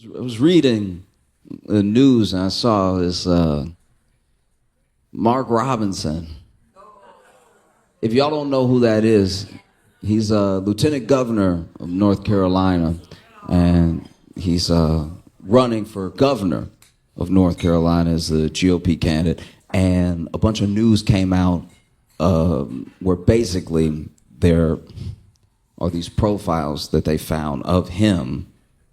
I was reading the news and I saw this Mark Robinson. If y'all don't know who that is, he's a lieutenant governor of North Carolina, and he's running for governor of North Carolina as a GOP candidate. And a bunch of news came out where basically there are these profiles that they found of him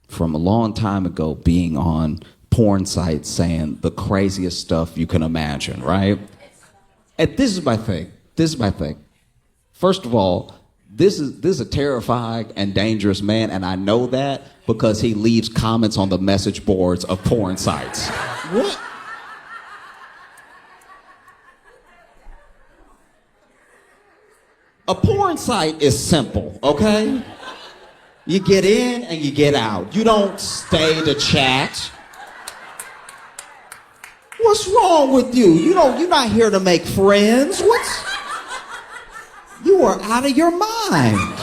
from a long time ago being on porn sites saying the craziest stuff you can imagine, right? And this is my thing. First of all, this is a terrifying and dangerous man, and I know that because he leaves comments on the message boards of porn sites. What? A porn site is simple, okay? You get in and you get out. You don't stay to chat. What's wrong with you? You're not here to make friends. You are out of your mind.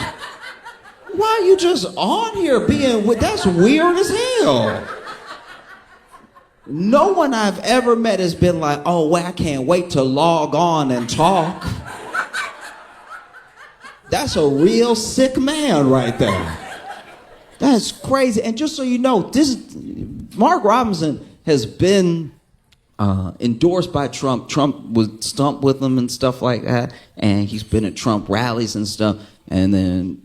Why are you just on here being with? That's weird as hell. No one I've ever met has been like, oh, well, I can't wait to log on and talk. That's a real sick man right there. That's crazy. And just so you know, Mark Robinson has been endorsed by Trump. Trump would stump with him and stuff like that. And he's been at Trump rallies and stuff. And then,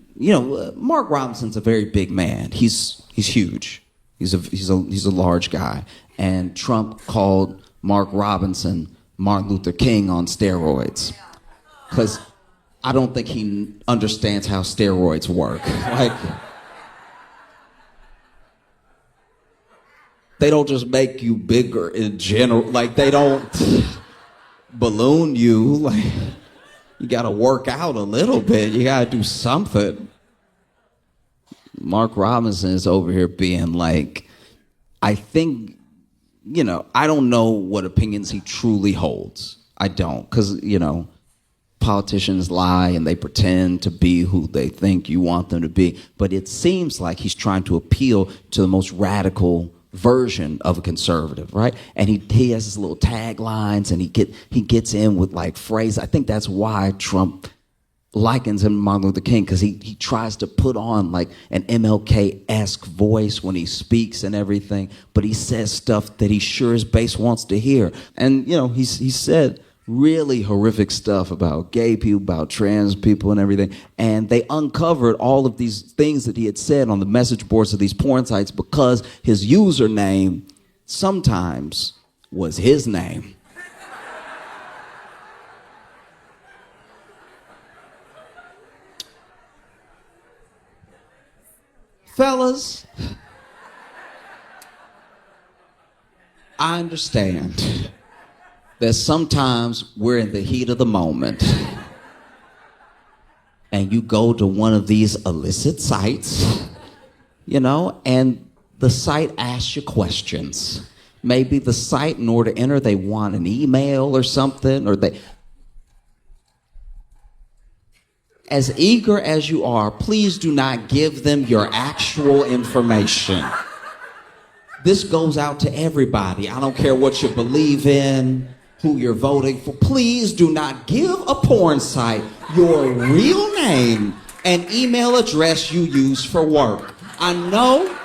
Mark Robinson's a very big man. He's huge. He's a large guy. And Trump called Mark Robinson Martin Luther King on steroids. Because I don't think he understands how steroids work. Like, they don't just make you bigger in general. Like, they don't balloon you. Like, you gotta work out a little bit. You gotta do something. Mark Robinson is over here being like, I think, I don't know what opinions he truly holds. I don't, because, politicians lie and they pretend to be who they think you want them to be. But it seems like he's trying to appeal to the most radical version of a conservative, right? And he has his little taglines and he gets in with like phrases. I think that's why Trump likens him to Martin Luther King, because he tries to put on like an MLK-esque voice when he speaks and everything, but he says stuff that he sure as base wants to hear. And he said really horrific stuff about gay people, about trans people and everything. And they uncovered all of these things that he had said on the message boards of these porn sites because his username sometimes was his name. Fellas, I understand that sometimes we're in the heat of the moment and you go to one of these illicit sites, and the site asks you questions. Maybe the site, in order to enter, they want an email or something, or as eager as you are, please do not give them your actual information. This goes out to everybody. I don't care what you believe in, who you're voting for. Please do not give a porn site your real name and email address you use for work. I know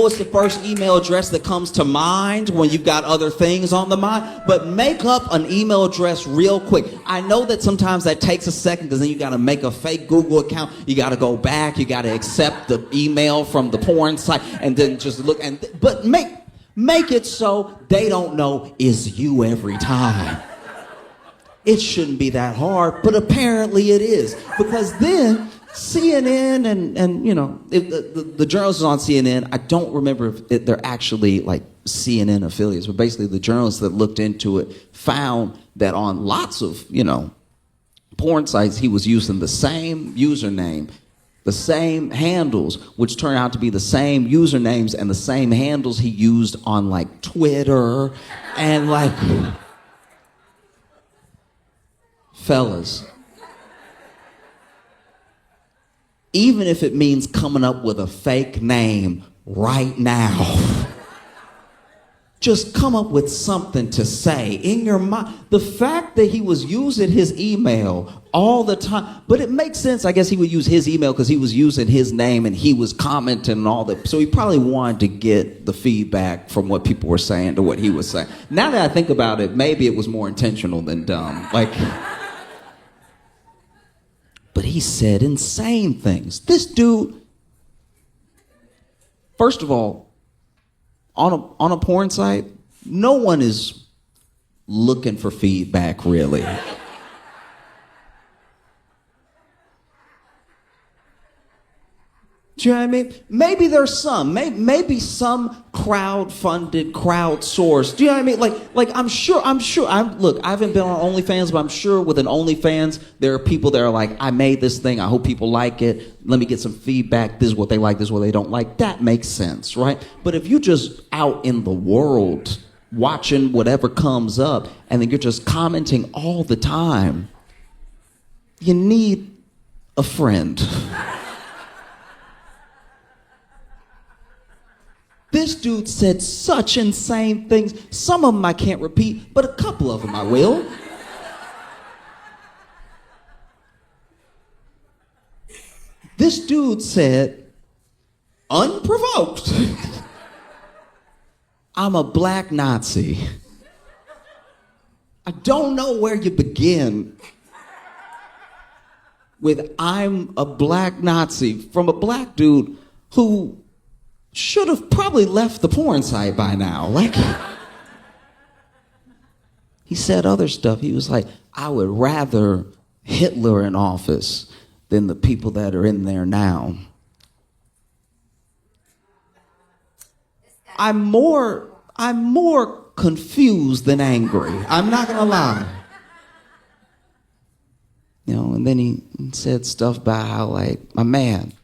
it's the first email address that comes to mind when you've got other things on the mind, but make up an email address real quick. I know that sometimes that takes a second because then you got to make a fake Google account. You got to go back. You got to accept the email from the porn site and then just look. But make it so they don't know it's you every time. It shouldn't be that hard, but apparently it is, because then CNN and the journalists on CNN, I don't remember if they're actually like CNN affiliates, but basically the journalists that looked into it found that on lots of, porn sites, he was using the same username, the same handles, which turn out to be the same usernames and the same handles he used on like Twitter and like, fellas, even if it means coming up with a fake name right now. Just come up with something to say in your mind. The fact that he was using his email all the time, but it makes sense. I guess he would use his email because he was using his name and he was commenting and all that. So he probably wanted to get the feedback from what people were saying to what he was saying. Now that I think about it, maybe it was more intentional than dumb. But he said insane things. This dude, first of all, on a porn site, no one is looking for feedback, really. Do you know what I mean? Maybe there's some, maybe some crowd-funded, crowd-sourced. Do you know what I mean? Like I'm sure. Look, I haven't been on OnlyFans, but I'm sure with an OnlyFans, there are people that are like, I made this thing. I hope people like it. Let me get some feedback. This is what they like. This is what they don't like. That makes sense, right? But if you're just out in the world watching whatever comes up, and then you're just commenting all the time, you need a friend. This dude said such insane things. Some of them I can't repeat, but a couple of them I will. This dude said, unprovoked, I'm a black Nazi. I don't know where you begin with I'm a black Nazi from a black dude who should have probably left the porn site by now. He said other stuff. He was like, I would rather Hitler in office than the people that are in there now. I'm more confused than angry. I'm not gonna lie. And then he said stuff about how, my man,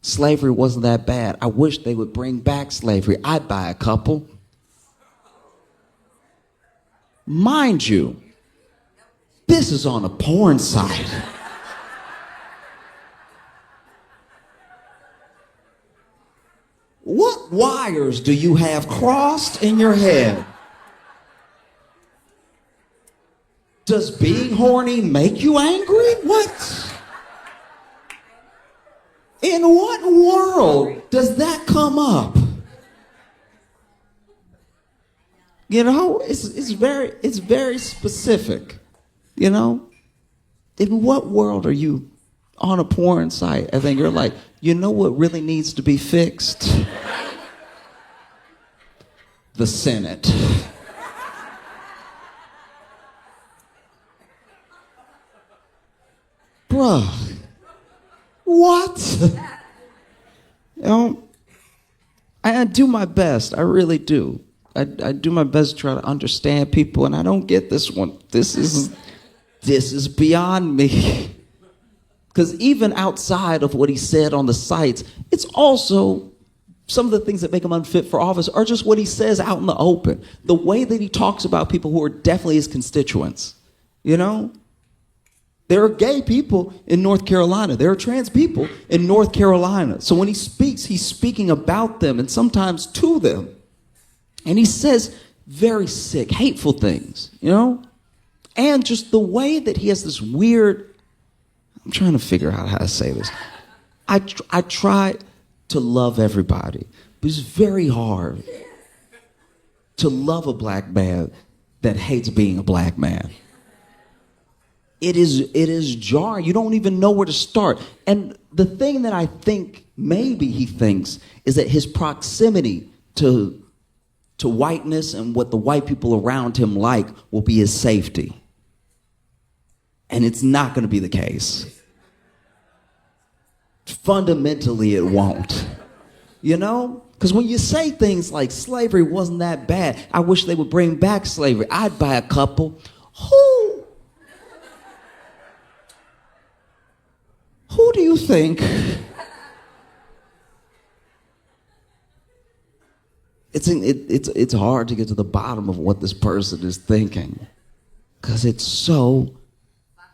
slavery wasn't that bad. I wish they would bring back slavery. I'd buy a couple. Mind you, this is on a porn site. What wires do you have crossed in your head? Does being horny make you angry? What? In what world does that come up? It's very specific. In what world are you on a porn site? I think you're like, what really needs to be fixed? The Senate. Bruh. What? I do my best. I really do. I do my best to try to understand people, and I don't get this one. This is beyond me. Because even outside of what he said on the sites, it's also some of the things that make him unfit for office are just what he says out in the open. The way that he talks about people who are definitely his constituents. There are gay people in North Carolina. There are trans people in North Carolina. So when he speaks, he's speaking about them and sometimes to them. And he says very sick, hateful things, And just the way that he has this weird, I'm trying to figure out how to say this. I try to love everybody, but it's very hard to love a black man that hates being a black man. It is jarring. You don't even know where to start. And the thing that I think maybe he thinks is that his proximity to whiteness and what the white people around him like will be his safety. And it's not going to be the case. Fundamentally, it won't. Because when you say things like slavery wasn't that bad, I wish they would bring back slavery, I'd buy a couple. Who do you think? It's hard to get to the bottom of what this person is thinking, because it's so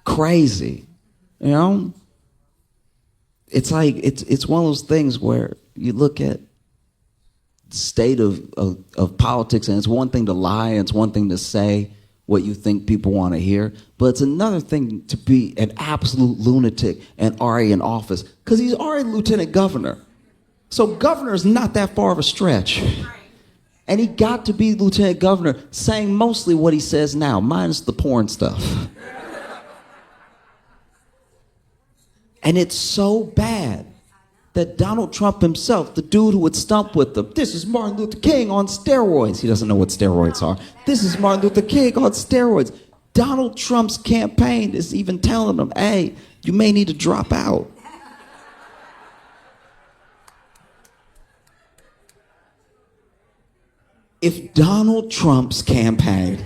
crazy, it's like it's one of those things where you look at the state of politics, and it's one thing to lie, and it's one thing to say what you think people want to hear, but it's another thing to be an absolute lunatic and already in office, because he's already lieutenant governor. So governor is not that far of a stretch. And he got to be lieutenant governor saying mostly what he says now, minus the porn stuff. And it's so bad that Donald Trump himself, the dude who would stump with them, this is Martin Luther King on steroids. He doesn't know what steroids are. This is Martin Luther King on steroids. Donald Trump's campaign is even telling him, hey, you may need to drop out. If Donald Trump's campaign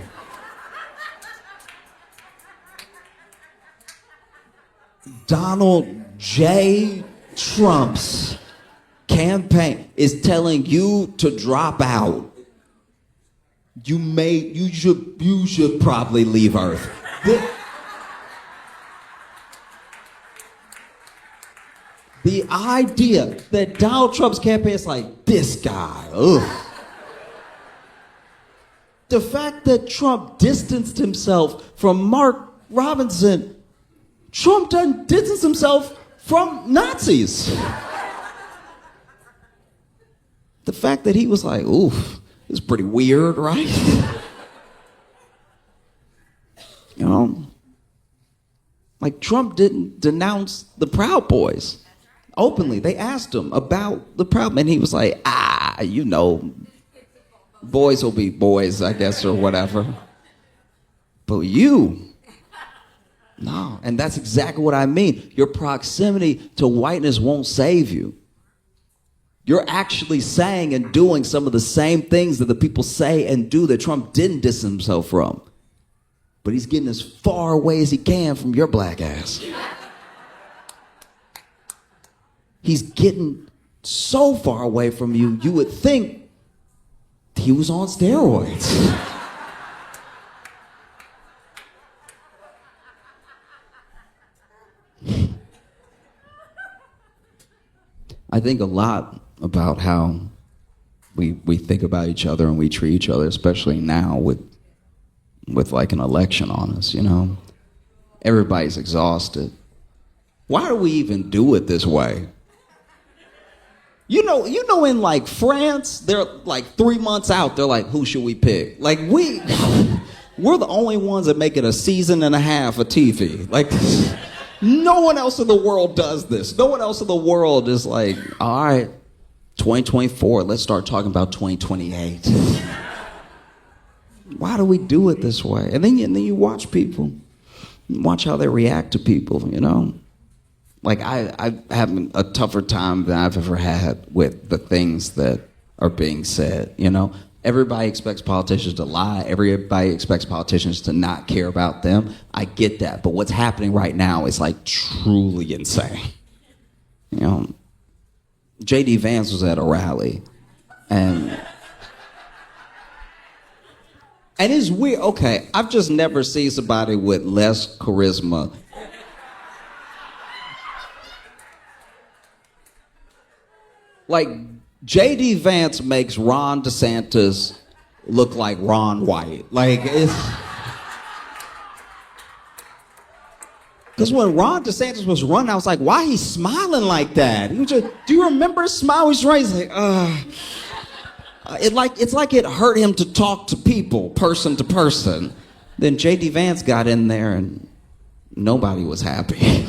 Donald J. Trump's campaign is telling you to drop out, you should probably leave Earth. The idea that Donald Trump's campaign is like, this guy, ugh. The fact that Trump distanced himself from Mark Robinson, Trump done distanced himself from Nazis. The fact that he was like, oof, this is pretty weird, right? You know, like Trump didn't denounce the Proud Boys openly. They asked him about the Proud, and he was like, you know, boys will be boys, I guess, or whatever. But you, no. And that's exactly what I mean. Your proximity to whiteness won't save you. You're actually saying and doing some of the same things that the people say and do that Trump didn't distance himself from. But he's getting as far away as he can from your black ass. He's getting so far away from you, you would think he was on steroids. I think a lot about how we think about each other and we treat each other, especially now with like an election on us, you know. Everybody's exhausted. Why do we even do it this way? You know, in like France, they're like 3 months out, they're like, who should we pick? Like we're the only ones that make it a season and a half of TV. Like no one else in the world does this. No one else in the world is like, all right, 2024, let's start talking about 2028. Why do we do it this way? And then you watch people, watch how they react to people, you know? Like I have a tougher time than I've ever had with the things that are being said, you know? Everybody expects politicians to lie. Everybody expects politicians to not care about them. I get that. But what's happening right now is like truly insane. You know, J.D. Vance was at a rally and it's weird. Okay, I've just never seen somebody with less charisma. Like, J.D. Vance makes Ron DeSantis look like Ron White. Like, it's... Because when Ron DeSantis was running, I was like, why he smiling like that? He was just, do you remember his smile? He's right. He's like, it's like it hurt him to talk to people, person to person. Then J.D. Vance got in there and nobody was happy.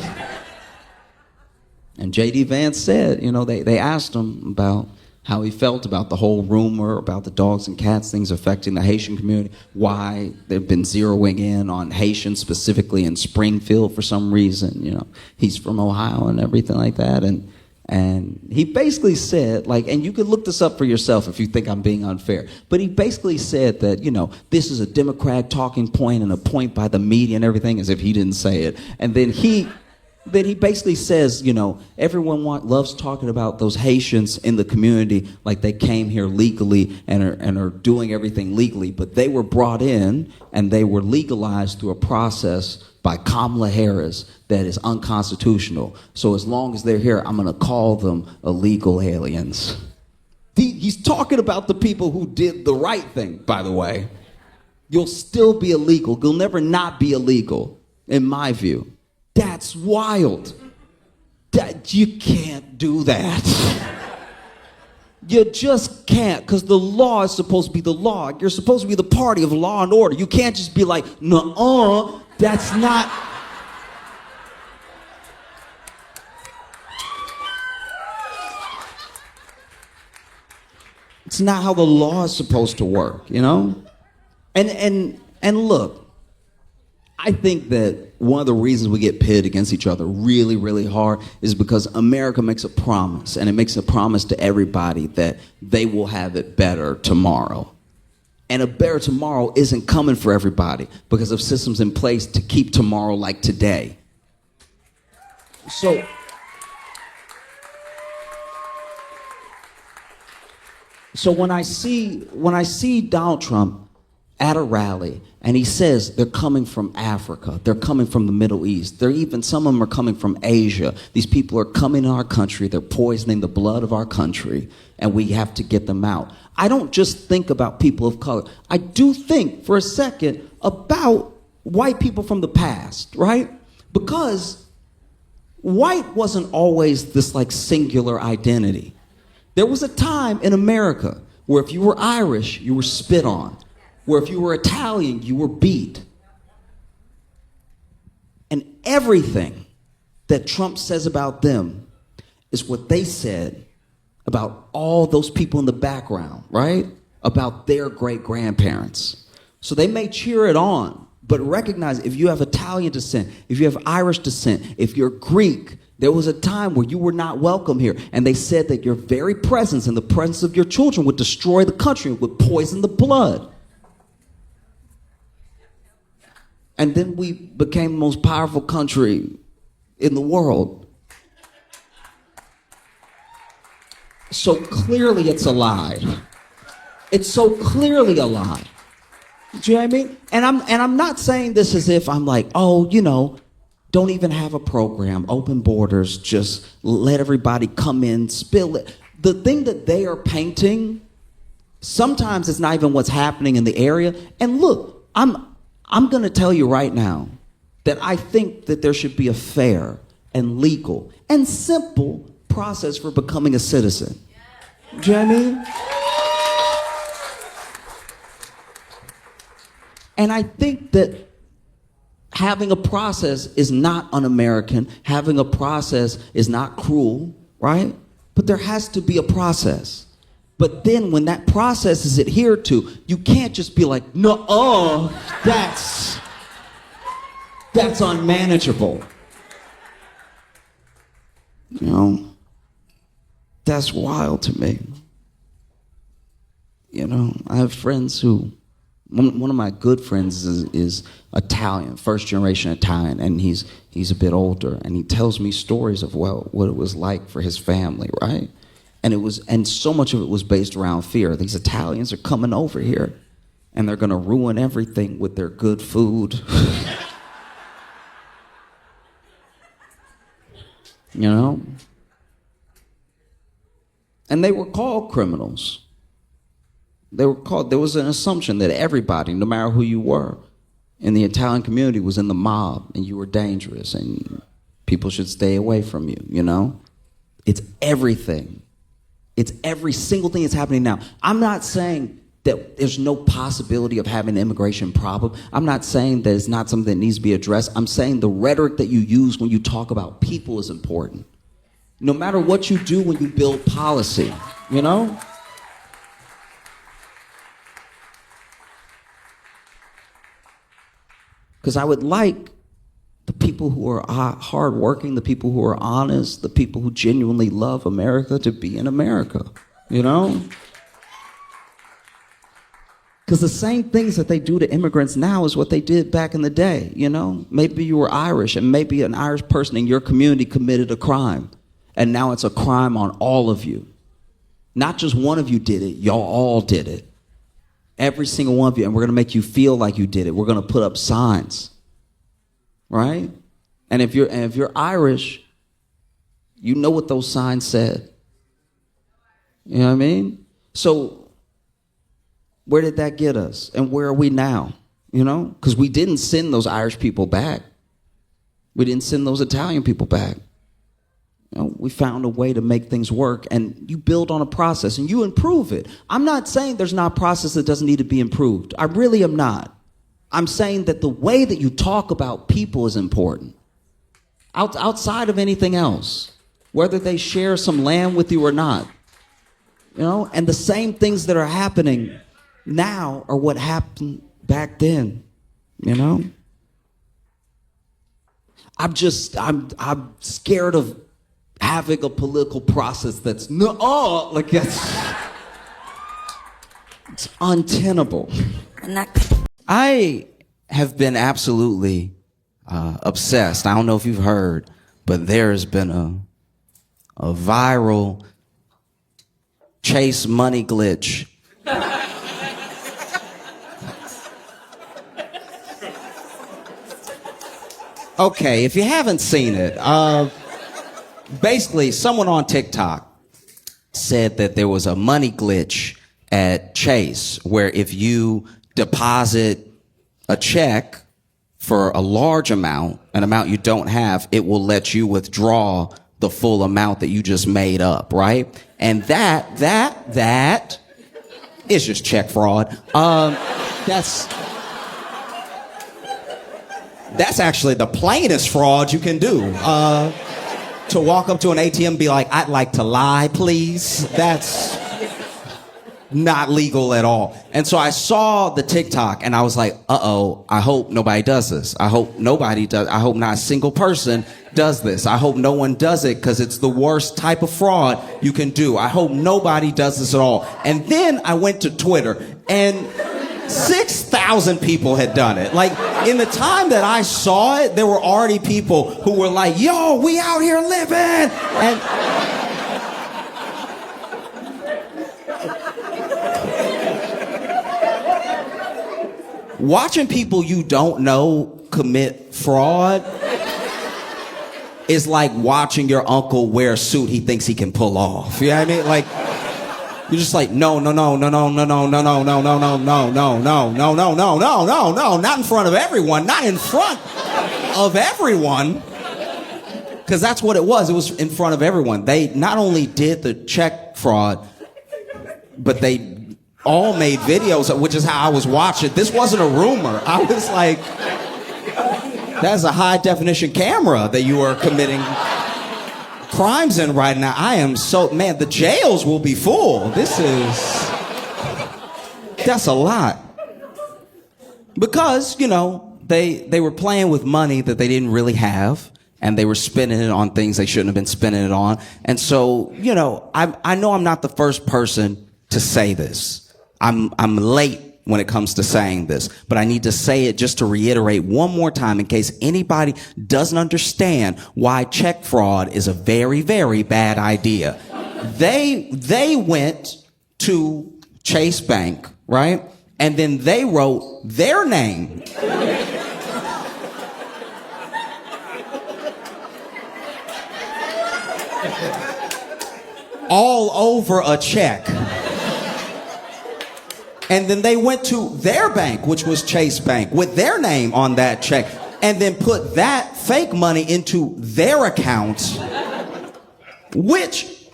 And J.D. Vance said, you know, they asked him about how he felt about the whole rumor about the dogs and cats things affecting the Haitian community, why they've been zeroing in on Haitians specifically in Springfield for some reason. You know, he's from Ohio and everything like that. And he basically said, like, and you could look this up for yourself if you think I'm being unfair, but he basically said that, you know, this is a Democrat talking point and a point by the media and everything, as if he didn't say it. And then he basically says, you know, everyone loves talking about those Haitians in the community like they came here legally and are doing everything legally, but they were brought in and they were legalized through a process by Kamala Harris that is unconstitutional. So as long as they're here, I'm going to call them illegal aliens. He's talking about the people who did the right thing, by the way. You'll still be illegal. You'll never not be illegal, in my view. That's wild. You can't do that. You just can't, because the law is supposed to be the law. You're supposed to be the party of law and order. You can't just be like, nuh-uh, that's not... It's not how the law is supposed to work, you know? And look, I think that one of the reasons we get pitted against each other really, really hard is because America makes a promise, and it makes a promise to everybody that they will have it better tomorrow. And a better tomorrow isn't coming for everybody because of systems in place to keep tomorrow like today. So when I see Donald Trump at a rally and he says they're coming from Africa, they're coming from the Middle East, some of them are coming from Asia. These people are coming to our country, they're poisoning the blood of our country, and we have to get them out. I don't just think about people of color. I do think for a second about white people from the past, right? Because white wasn't always this like singular identity. There was a time in America where if you were Irish, you were spit on. Where if you were Italian, you were beat. And everything that Trump says about them is what they said about all those people in the background, right? About their great-grandparents. So they may cheer it on, but recognize if you have Italian descent, if you have Irish descent, if you're Greek, there was a time where you were not welcome here. And they said that your very presence and the presence of your children would destroy the country, would poison the blood. And then we became the most powerful country in the world. So clearly it's a lie. It's so clearly a lie. Do you know what I mean? And I'm not saying this as if I'm like, oh, you know, don't even have a program, open borders, just let everybody come in, spill it. The thing that they are painting, sometimes it's not even what's happening in the area. And look, I'm going to tell you right now that I think that there should be a fair and legal and simple process for becoming a citizen. Do you know what I mean? And I think that having a process is not un-American. Having a process is not cruel, right? But there has to be a process. But then when that process is adhered to, you can't just be like, no, that's unmanageable. You know, that's wild to me. You know, I have friends who, one of my good friends is Italian, first generation Italian, and he's a bit older, and he tells me stories of what it was like for his family, right? And so much of it was based around fear. These Italians are coming over here, and they're gonna ruin everything with their good food. You know? And they were called criminals. There was an assumption that everybody, no matter who you were, in the Italian community was in the mob, and you were dangerous, and people should stay away from you, you know? It's everything. It's every single thing that's happening now. I'm not saying that there's no possibility of having an immigration problem. I'm not saying that it's not something that needs to be addressed. I'm saying the rhetoric that you use when you talk about people is important. No matter what you do when you build policy, you know? Because I would like the people who are hardworking, the people who are honest, the people who genuinely love America to be in America, you know? Because the same things that they do to immigrants now is what they did back in the day, you know? Maybe you were Irish, and maybe an Irish person in your community committed a crime, and now it's a crime on all of you. Not just one of you did it, y'all all did it. Every single one of you, and we're going to make you feel like you did it. We're going to put up signs, right? And if you're Irish, you know what those signs said. You know what I mean? So where did that get us? And where are we now? You know? Because we didn't send those Irish people back. We didn't send those Italian people back. You know, we found a way to make things work, and you build on a process and you improve it. I'm not saying there's not a process that doesn't need to be improved. I really am not. I'm saying that the way that you talk about people is important. Outside of anything else, whether they share some land with you or not. You know, and the same things that are happening now are what happened back then, you know? I'm scared of having a political process that's it's untenable. I have been absolutely obsessed. I don't know if you've heard, but there has been a viral Chase money glitch. Okay, if you haven't seen it, basically someone on TikTok said that there was a money glitch at Chase where if you deposit a check for a large amount, an amount you don't have, it will let you withdraw the full amount that you just made up, right? And that is just check fraud. That's actually the plainest fraud you can do. To walk up to an ATM and be like, I'd like to lie, please. That's not legal at all. And so I saw the TikTok and I was like, I hope nobody does this. I hope nobody does. I hope not a single person does this. I hope no one does it because it's the worst type of fraud you can do. I hope nobody does this at all. And then I went to Twitter and 6,000 people had done it. Like, in the time that I saw it, there were already people who were like, yo, we out here living. And watching people you don't know commit fraud is like watching your uncle wear a suit he thinks he can pull off. You know what I mean? Like, you're just like, no, not in front of everyone, not in front of everyone. Because that's what it was. It was in front of everyone. They not only did the check fraud, but they all made videos, which is how I was watching. This wasn't a rumor. I was like, that's a high definition camera that you are committing crimes in right now. I am so, man, the jails will be full. That's a lot. Because, you know, they were playing with money that they didn't really have, and they were spending it on things they shouldn't have been spending it on. And so, you know I'm not the first person to say this. I'm late when it comes to saying this, but I need to say it just to reiterate one more time in case anybody doesn't understand why check fraud is a very, very bad idea. They went to Chase Bank, right? And then they wrote their name all over a check. And then they went to their bank, which was Chase Bank, with their name on that check, and then put that fake money into their account, which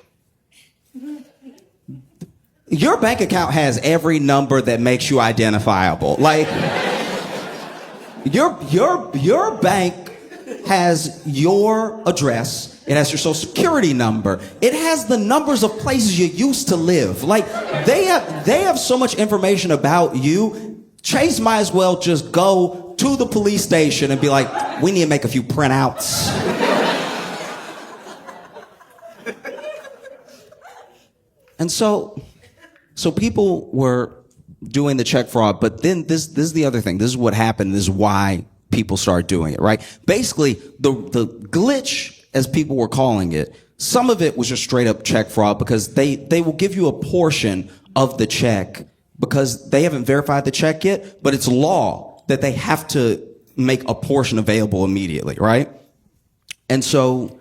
your bank account has every number that makes you identifiable. Like, your bank has your address. It has your social security number. It has the numbers of places you used to live. Like, they have so much information about you. Chase might as well just go to the police station and be like, we need to make a few printouts. And so people were doing the check fraud, but then this is the other thing. This is what happened. This is why people started doing it, right? Basically, the glitch, as people were calling it, some of it was just straight up check fraud because they will give you a portion of the check because they haven't verified the check yet, but it's law that they have to make a portion available immediately, right? And so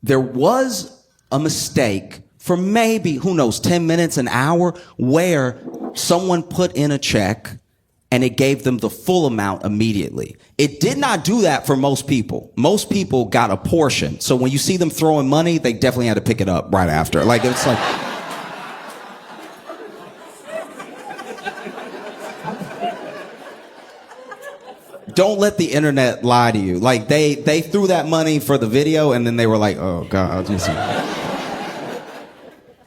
there was a mistake for maybe, who knows, 10 minutes, an hour, where someone put in a check and it gave them the full amount immediately. It did not do that for most people. Most people got a portion. So when you see them throwing money, they definitely had to pick it up right after. Like, it's like... Don't let the internet lie to you. Like, they threw that money for the video, and then they were like, oh, God.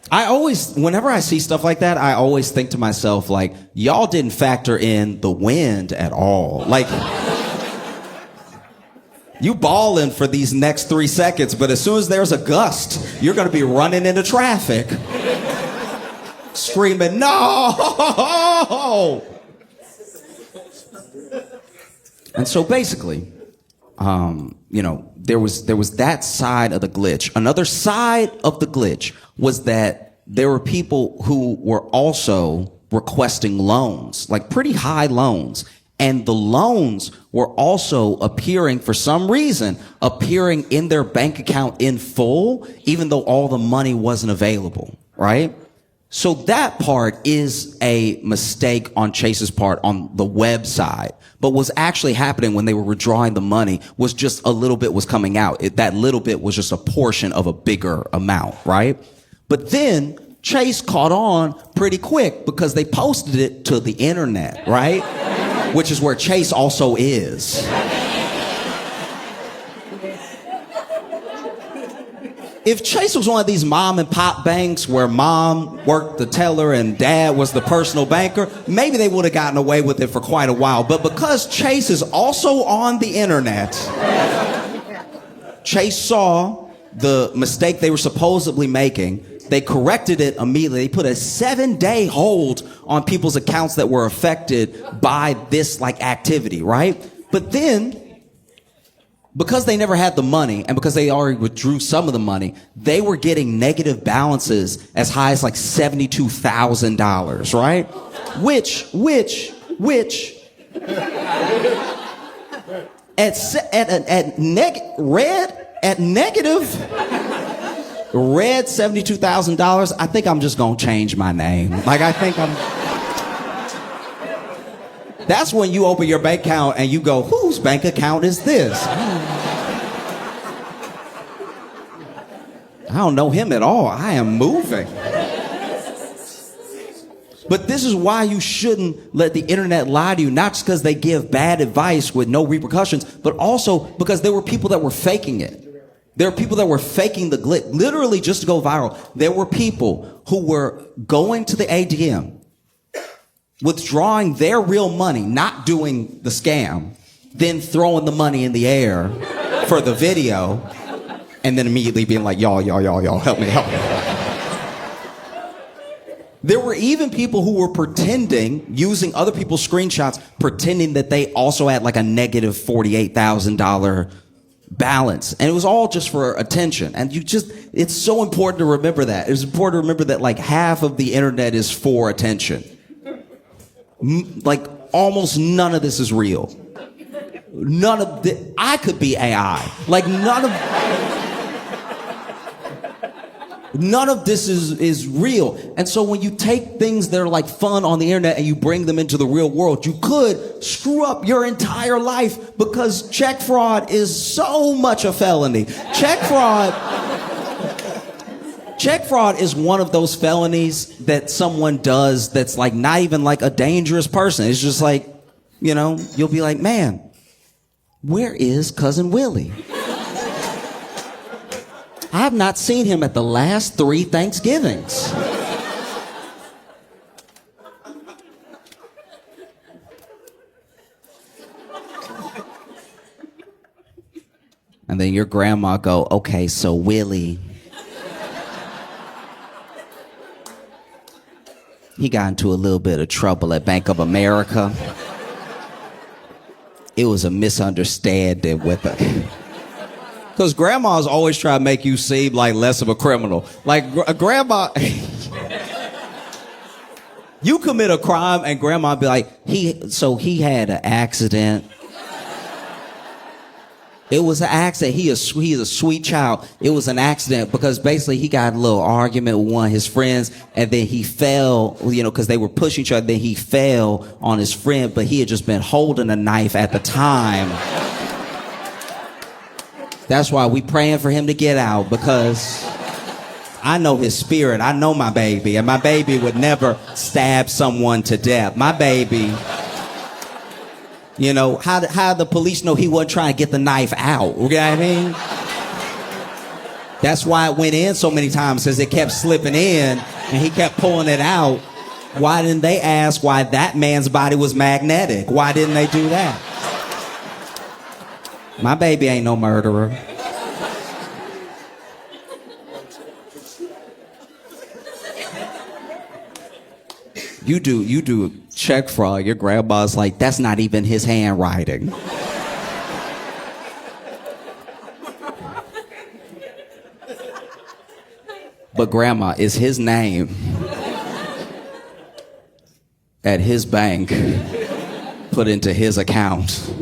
I always, whenever I see stuff like that, I always think to myself, like, y'all didn't factor in the wind at all. Like, you balling for these next 3 seconds, but as soon as there's a gust, you're going to be running into traffic, screaming, no! And so basically, there was that side of the glitch. Another side of the glitch was that there were people who were also requesting loans, like pretty high loans. And the loans were also appearing, for some reason, appearing in their bank account in full, even though all the money wasn't available, right? So that part is a mistake on Chase's part on the website. But what's actually happening when they were withdrawing the money was just a little bit was coming out. That little bit was just a portion of a bigger amount, right? But then Chase caught on pretty quick because they posted it to the internet, right? Which is where Chase also is. If Chase was one of these mom and pop banks where mom worked the teller and dad was the personal banker, maybe they would have gotten away with it for quite a while. But because Chase is also on the internet, Chase saw the mistake they were supposedly making. They corrected it immediately. They put a 7-day hold on people's accounts that were affected by this activity, right? But then, because they never had the money and because they already withdrew some of the money, they were getting negative balances as high as $72,000, right? Which red $72,000, I think I'm just gonna change my name. That's when you open your bank account and you go, whose bank account is this? I don't know him at all. I am moving. But this is why you shouldn't let the internet lie to you, not just because they give bad advice with no repercussions, but also because there were people that were faking it. There are people that were faking the glitch, literally just to go viral. There were people who were going to the ATM, withdrawing their real money, not doing the scam, then throwing the money in the air for the video, and then immediately being like, y'all, help me. There were even people who were pretending, using other people's screenshots, pretending that they also had a negative $48,000 balance. And it was all just for attention. And it's so important to remember that. It's important to remember that half of the internet is for attention. Almost none of this is real. None of I could be AI. None of this is real. And so when you take things that are fun on the internet and you bring them into the real world, you could screw up your entire life, because check fraud is so much a felony. Check fraud is one of those felonies that someone does that's not even a dangerous person. It's just you'll be like, man, where is Cousin Willie? I have not seen him at the last 3 Thanksgivings. And then your grandma go, okay, so Willie, he got into a little bit of trouble at Bank of America. It was a misunderstanding with her. Because grandmas always try to make you seem less of a criminal. Grandma, you commit a crime and grandma be like, he had an accident. It was an accident. He is a sweet child. It was an accident because basically he got a little argument with one of his friends, and then he fell, because they were pushing each other. Then he fell on his friend, but he had just been holding a knife at the time. That's why we praying for him to get out, because I know his spirit. I know my baby, and my baby would never stab someone to death. My baby... how the police know he wasn't trying to get the knife out? You know what I mean? That's why it went in so many times, because it kept slipping in and he kept pulling it out. Why didn't they ask why that man's body was magnetic? Why didn't they do that? My baby ain't no murderer. You do check fraud. Your grandma's like, that's not even his handwriting. But grandma, is his name at his bank put into his account,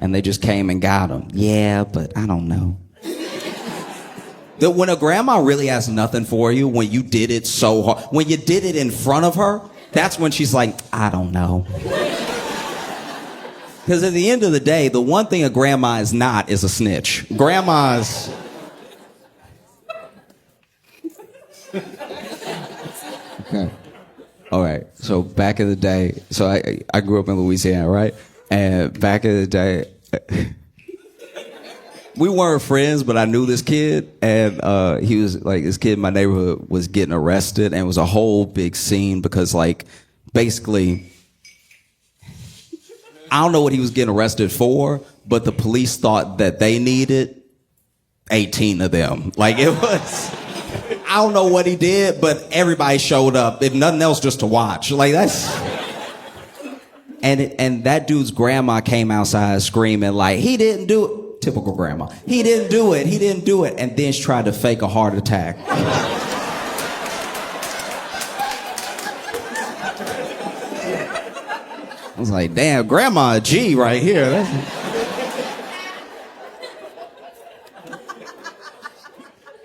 and they just came and got him. Yeah, but I don't know. When a grandma really has nothing for you, when you did it so hard, when you did it in front of her, that's when she's like, I don't know. Because at the end of the day, the one thing a grandma is not is a snitch. Grandma's... Okay. All right. So back in the day, so I grew up in Louisiana, right? And back in the day, we weren't friends, but I knew this kid, and he was like, this kid in my neighborhood was getting arrested, and it was a whole big scene because, like, basically, I don't know what he was getting arrested for, but the police thought that they needed 18 of them. Like, it was, I don't know what he did, but everybody showed up, if nothing else, just to watch. Like, that's... And that dude's grandma came outside screaming, like, he didn't do it. Typical grandma. He didn't do it. He didn't do it. And then she tried to fake a heart attack. I was like, damn, grandma a G right here.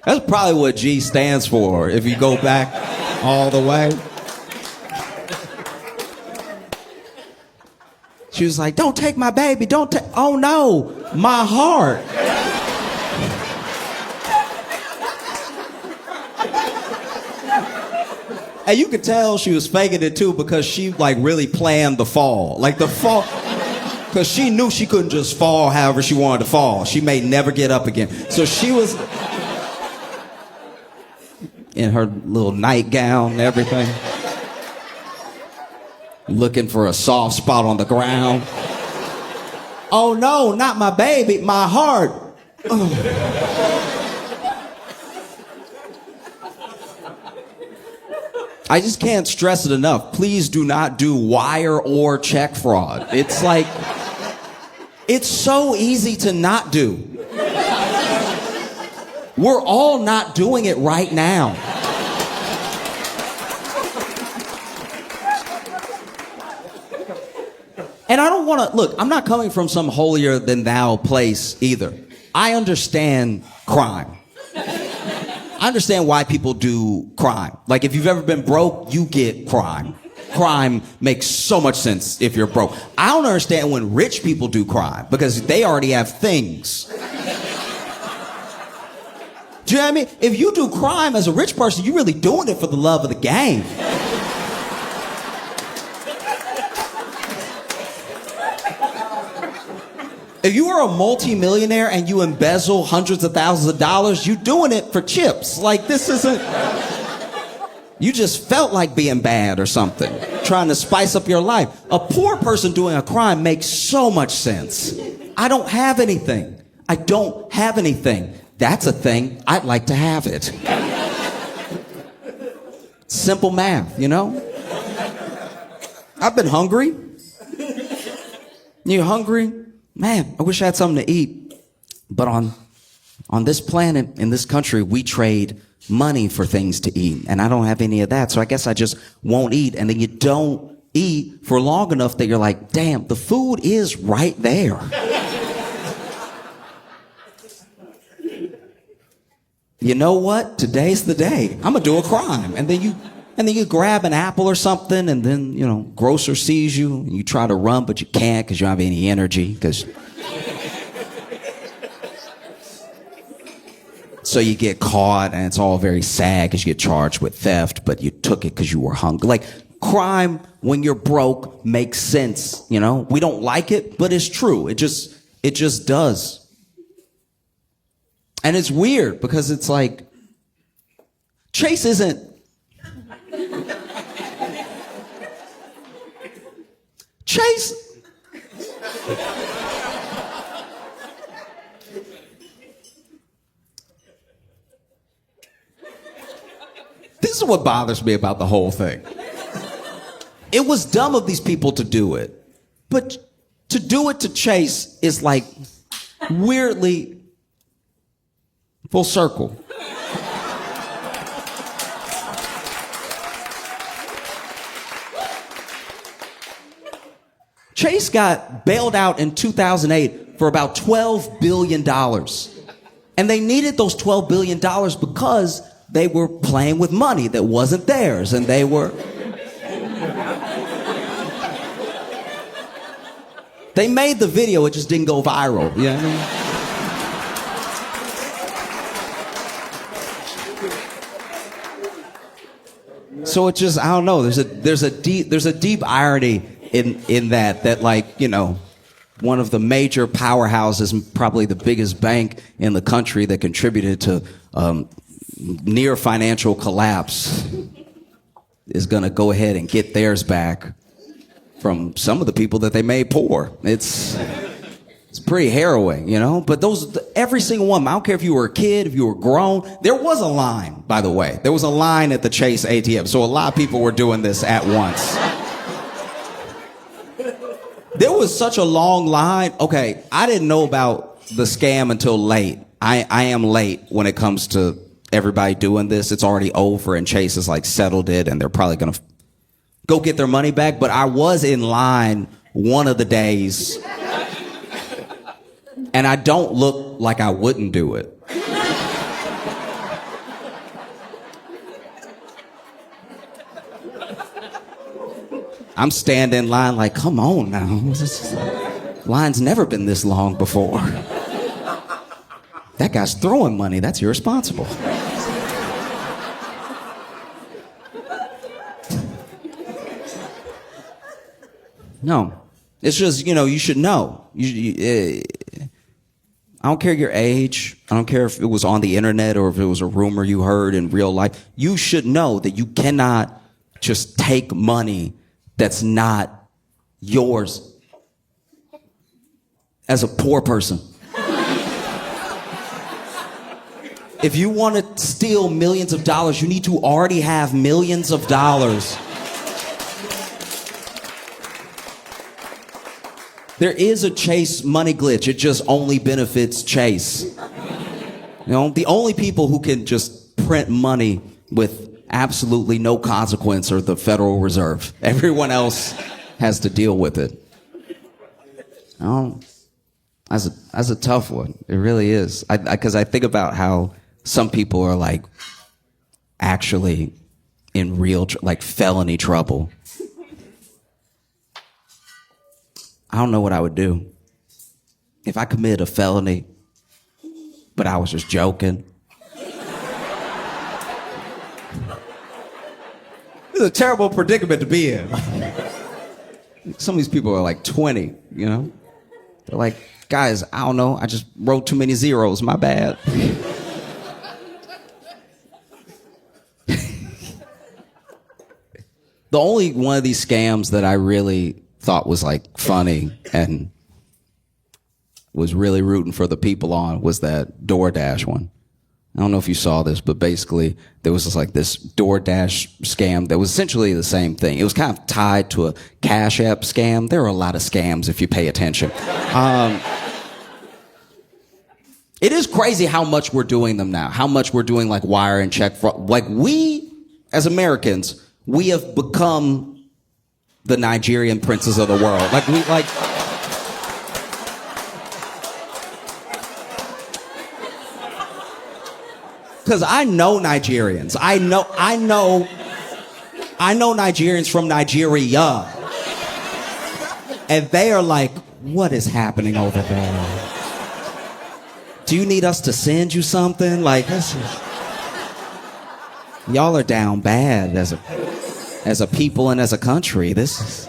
That's probably what G stands for if you go back all the way. She was like, don't take my baby, don't take, oh no, my heart. And you could tell she was faking it too, because she like really planned the fall. Like the fall, because she knew she couldn't just fall however she wanted to fall. She may never get up again. So she was in her little nightgown and everything, looking for a soft spot on the ground. Oh no, not my baby, my heart. I just can't stress it enough. Please do not do wire or check fraud. It's like, it's so easy to not do. We're all not doing it right now. And I don't want to, look, I'm not coming from some holier than thou place either. I understand crime. I understand why people do crime. Like, if you've ever been broke, you get crime. Crime makes so much sense if you're broke. I don't understand when rich people do crime, because they already have things. Do you know what I mean? If you do crime as a rich person, you're really doing it for the love of the game. If you are a multi-millionaire and you embezzle hundreds of thousands of dollars, you're doing it for chips. Like, this isn't... You just felt like being bad or something, trying to spice up your life. A poor person doing a crime makes so much sense. I don't have anything. I don't have anything. That's a thing. I'd like to have it. Simple math, you know? I've been hungry. You hungry? Man, I wish I had something to eat. But on this planet, in this country, we trade money for things to eat. And I don't have any of that. So I guess I just won't eat. And then you don't eat for long enough that you're like, damn, the food is right there. you know what? Today's the day. I'm gonna do a crime. And then you grab an apple or something, and then, grocer sees you, and you try to run, but you can't because you don't have any energy. So you get caught, and it's all very sad because you get charged with theft, but you took it because you were hungry. Like, crime when you're broke makes sense, We don't like it, but it's true. It just does. And it's weird because it's like, Chase isn't... Chase... This is what bothers me about the whole thing. It was dumb of these people to do it. But to do it to Chase is like weirdly full circle. Chase got bailed out in 2008 for about $12 billion. And they needed those $12 billion because they were playing with money that wasn't theirs. And they made the video, it just didn't go viral. You know what I mean? So it just, I don't know, there's a deep irony in that like, one of the major powerhouses, probably the biggest bank in the country that contributed to near financial collapse, is going to go ahead and get theirs back from some of the people that they made poor. It's pretty harrowing, But every single one, I don't care if you were a kid, if you were grown, there was a line, by the way. There was a line at the Chase ATM, so a lot of people were doing this at once. There was such a long line. Okay, I didn't know about the scam until late. I am late when it comes to everybody doing this. It's already over, and Chase has settled it, and they're probably going to go get their money back. But I was in line one of the days, and I don't look like I wouldn't do it. I'm standing in line like, come on now. Line's never been this long before. That guy's throwing money. That's irresponsible. No. It's just, you should know. I don't care your age. I don't care if it was on the internet or if it was a rumor you heard in real life. You should know that you cannot just take money that's not yours as a poor person. If you want to steal millions of dollars, you need to already have millions of dollars. There is a Chase money glitch. It just only benefits Chase. The only people who can just print money with absolutely no consequence are the Federal Reserve. Everyone else has to deal with it. That's a tough one. It really is. Because I think about how some people are actually in real felony trouble. I don't know what I would do if I committed a felony, but I was just joking. It's a terrible predicament to be in. Some of these people are 20, They're like, guys, I don't know, I just wrote too many zeros, my bad. The only one of these scams that I really thought was funny and was really rooting for the people on was that DoorDash one. I don't know if you saw this, but basically there was this DoorDash scam that was essentially the same thing. It was kind of tied to a Cash App scam. There are a lot of scams if you pay attention. It is crazy how much we're doing them now, how much we're doing wire and check fraud. We, as Americans, we have become the Nigerian princes of the world. Because I know Nigerians. I know Nigerians from Nigeria. And they are like, what is happening over there? Do you need us to send you something? Like, y'all are down bad as a people and as a country. This is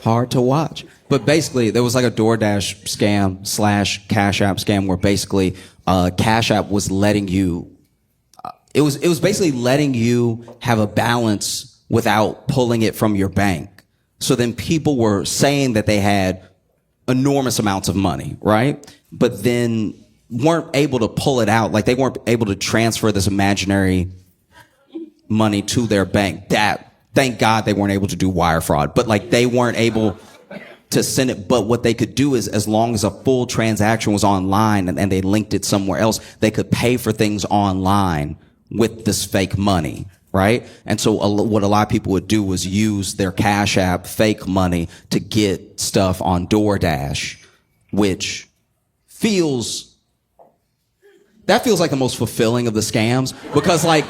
hard to watch. But basically, there was like a DoorDash scam / Cash App scam where basically Cash App was letting you, it was basically letting you have a balance without pulling it from your bank. So then people were saying that they had enormous amounts of money, right? But then weren't able to pull it out. Like they weren't able to transfer this imaginary money to their bank. Thank God they weren't able to do wire fraud. But like they weren't able to send it. But what they could do is, as long as a full transaction was online and they linked it somewhere else, they could pay for things online with this fake money. Right? And so what a lot of people would do was use their Cash App fake money to get stuff on DoorDash, which feels like the most fulfilling of the scams, because like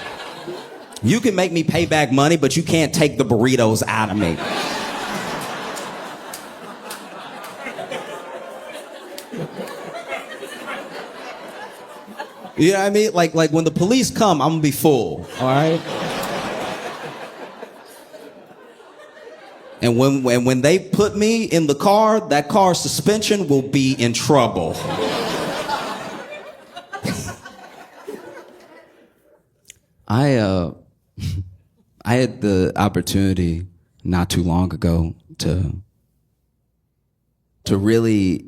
you can make me pay back money, but you can't take the burritos out of me. You know what I mean? Like when the police come, I'm gonna be full, all right? And when they put me in the car, that car's suspension will be in trouble. I had the opportunity not too long ago to really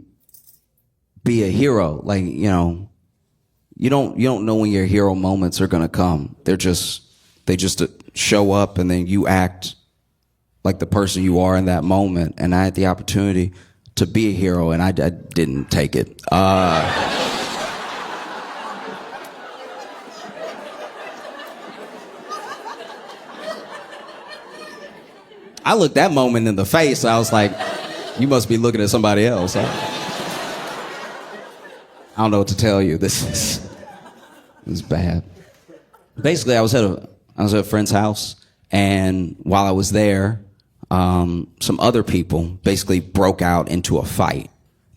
be a hero. Like, you know, you don't know when your hero moments are gonna come. They just show up, and then you act like the person you are in that moment. And I had the opportunity to be a hero, and I didn't take it. I looked that moment in the face. I was like, you must be looking at somebody else. I don't know what to tell you. This is bad. Basically, I was at a friend's house, and while I was there, some other people basically broke out into a fight,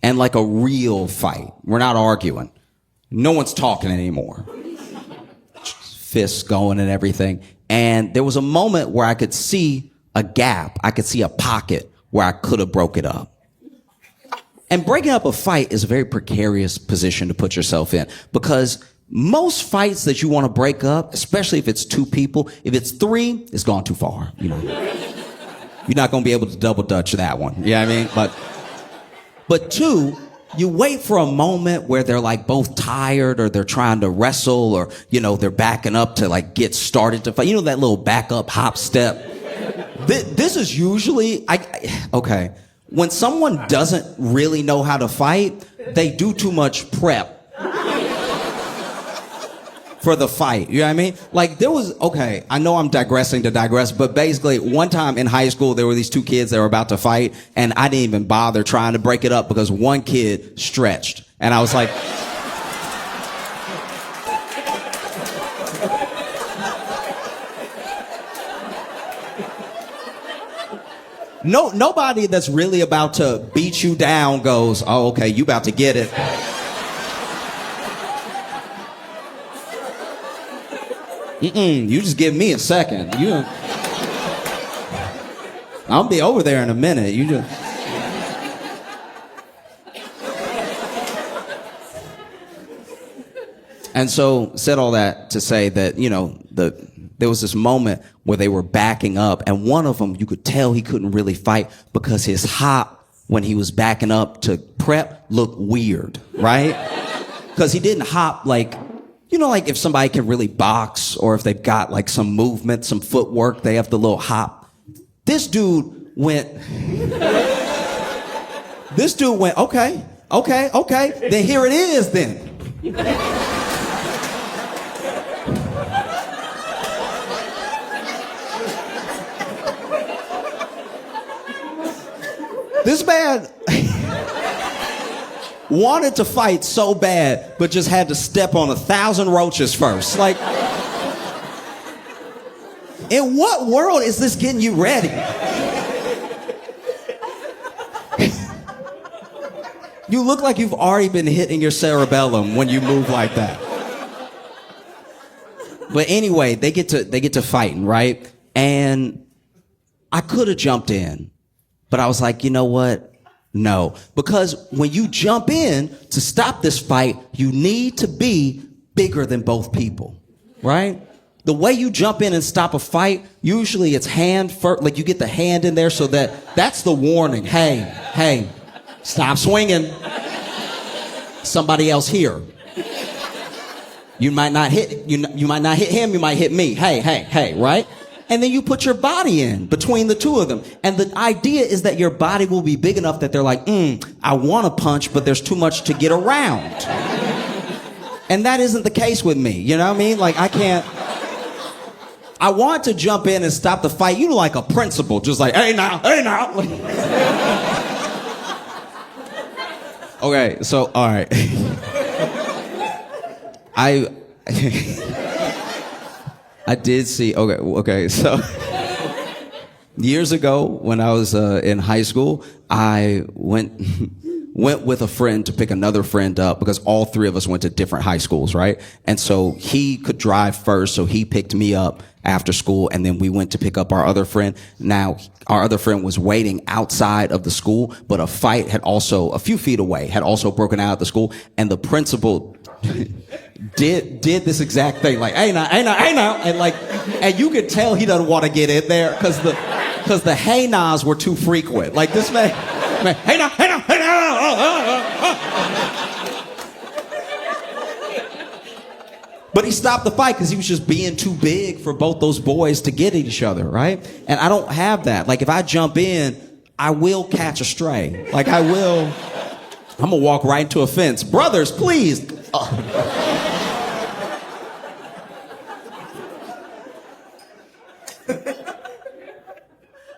and like a real fight. We're not arguing. No one's talking anymore. Fists going and everything. And there was a moment where I could see a gap. I could see a pocket where I could have broke it up. And breaking up a fight is a very precarious position to put yourself in, because most fights that you want to break up, especially if it's two people, if it's three, it's gone too far. You know, you're not going to be able to double dutch that one. You know what I mean? But two, you wait for a moment where they're like both tired, or they're trying to wrestle, or, you know, they're backing up to like get started to fight. You know, that little back up hop step. This is usually, okay. When someone doesn't really know how to fight, they do too much prep for the fight. You know what I mean? Like okay, I know I'm digressing to digress, but basically one time in high school, there were these two kids that were about to fight, and I didn't even bother trying to break it up because one kid stretched. And I was like, nobody that's really about to beat you down goes, oh, okay, you about to get it. You just give me a second. I'll be over there in a minute. You just. And so said all that to say that, you know, there was this moment where they were backing up, and one of them, you could tell he couldn't really fight because his hop when he was backing up to prep looked weird, right? Because he didn't hop like, you know, like if somebody can really box, or if they've got like some movement, some footwork, they have the little hop. This dude went, okay, then here it is then. This man, wanted to fight so bad, but just had to step on 1,000 roaches first. Like, in what world is this getting you ready? You look like you've already been hitting your cerebellum when you move like that. But anyway, they get to fighting, right? And I could have jumped in, but I was like, you know what? No. Because when you jump in to stop this fight, you need to be bigger than both people, right? The way you jump in and stop a fight, usually it's hand first, like you get the hand in there so that's the warning. Hey, stop swinging. Somebody else here. You might not hit him, you might hit me. Hey, right? And then you put your body in between the two of them. And the idea is that your body will be big enough that they're like, I want to punch, but there's too much to get around. And that isn't the case with me. You know what I mean? Like, I want to jump in and stop the fight, like a principal, just like, hey now. Okay, so, all right. I did see, okay, so years ago when I was in high school, I went with a friend to pick another friend up because all three of us went to different high schools, right? And so he could drive first, so he picked me up after school, and then we went to pick up our other friend. Now, our other friend was waiting outside of the school, but a fight had also, a few feet away, had also broken out at the school, and the principal did this exact thing, like, hey now, and you could tell he doesn't want to get in there because the hey nahs were too frequent. Like, this man, hey now. But he stopped the fight because he was just being too big for both those boys to get at each other, right? And I don't have that. Like, if I jump in, I will catch a stray. Like, I'm gonna walk right into a fence. Brothers, please.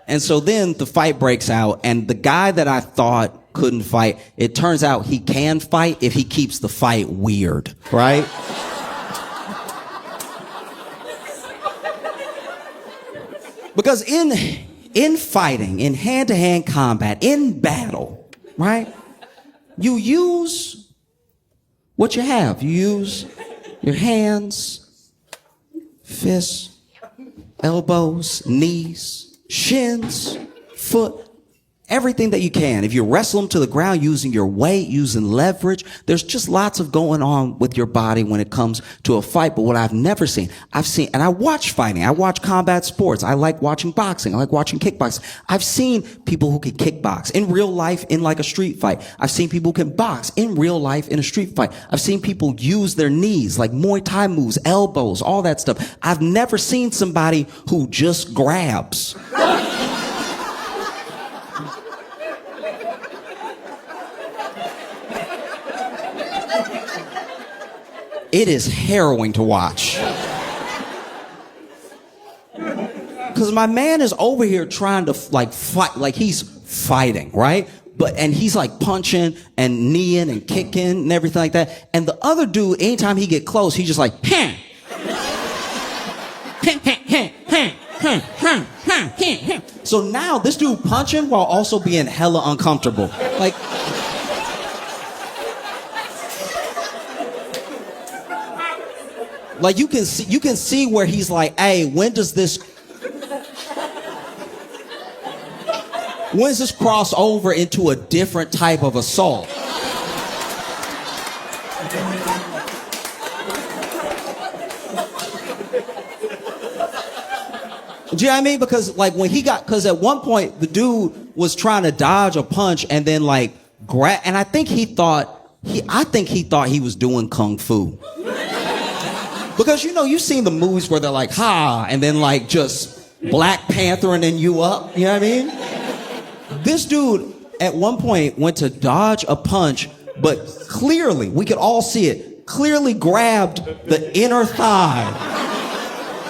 And so then the fight breaks out, and the guy that I thought couldn't fight, it turns out he can fight if he keeps the fight weird, right? Because in fighting, in hand-to-hand combat, in battle, right, you use what you have. You use your hands, fists, elbows, knees, shins, foot, everything that you can. If you wrestle them to the ground using your weight, using leverage, there's just lots of going on with your body when it comes to a fight. But what I've never seen, and I watch fighting. I watch combat sports. I like watching boxing. I like watching kickboxing. I've seen people who can kickbox in real life in like a street fight. I've seen people who can box in real life in a street fight. I've seen people use their knees, like Muay Thai moves, elbows, all that stuff. I've never seen somebody who just grabs. It is harrowing to watch. Because my man is over here trying to like fight, like he's fighting, right? And he's like punching and kneeing and kicking and everything like that. And the other dude, anytime he get close, he's just like, So now this dude punching while also being hella uncomfortable. Like you can see where he's like, hey, when does this cross over into a different type of assault? Do you know what I mean? Because like because at one point the dude was trying to dodge a punch and then like grab, and I think he thought he was doing kung fu. Because, you've seen the movies where they're like, ha, and then like just Black Panthering you up. You know what I mean? This dude at one point went to dodge a punch, but clearly, we could all see it, clearly grabbed the inner thigh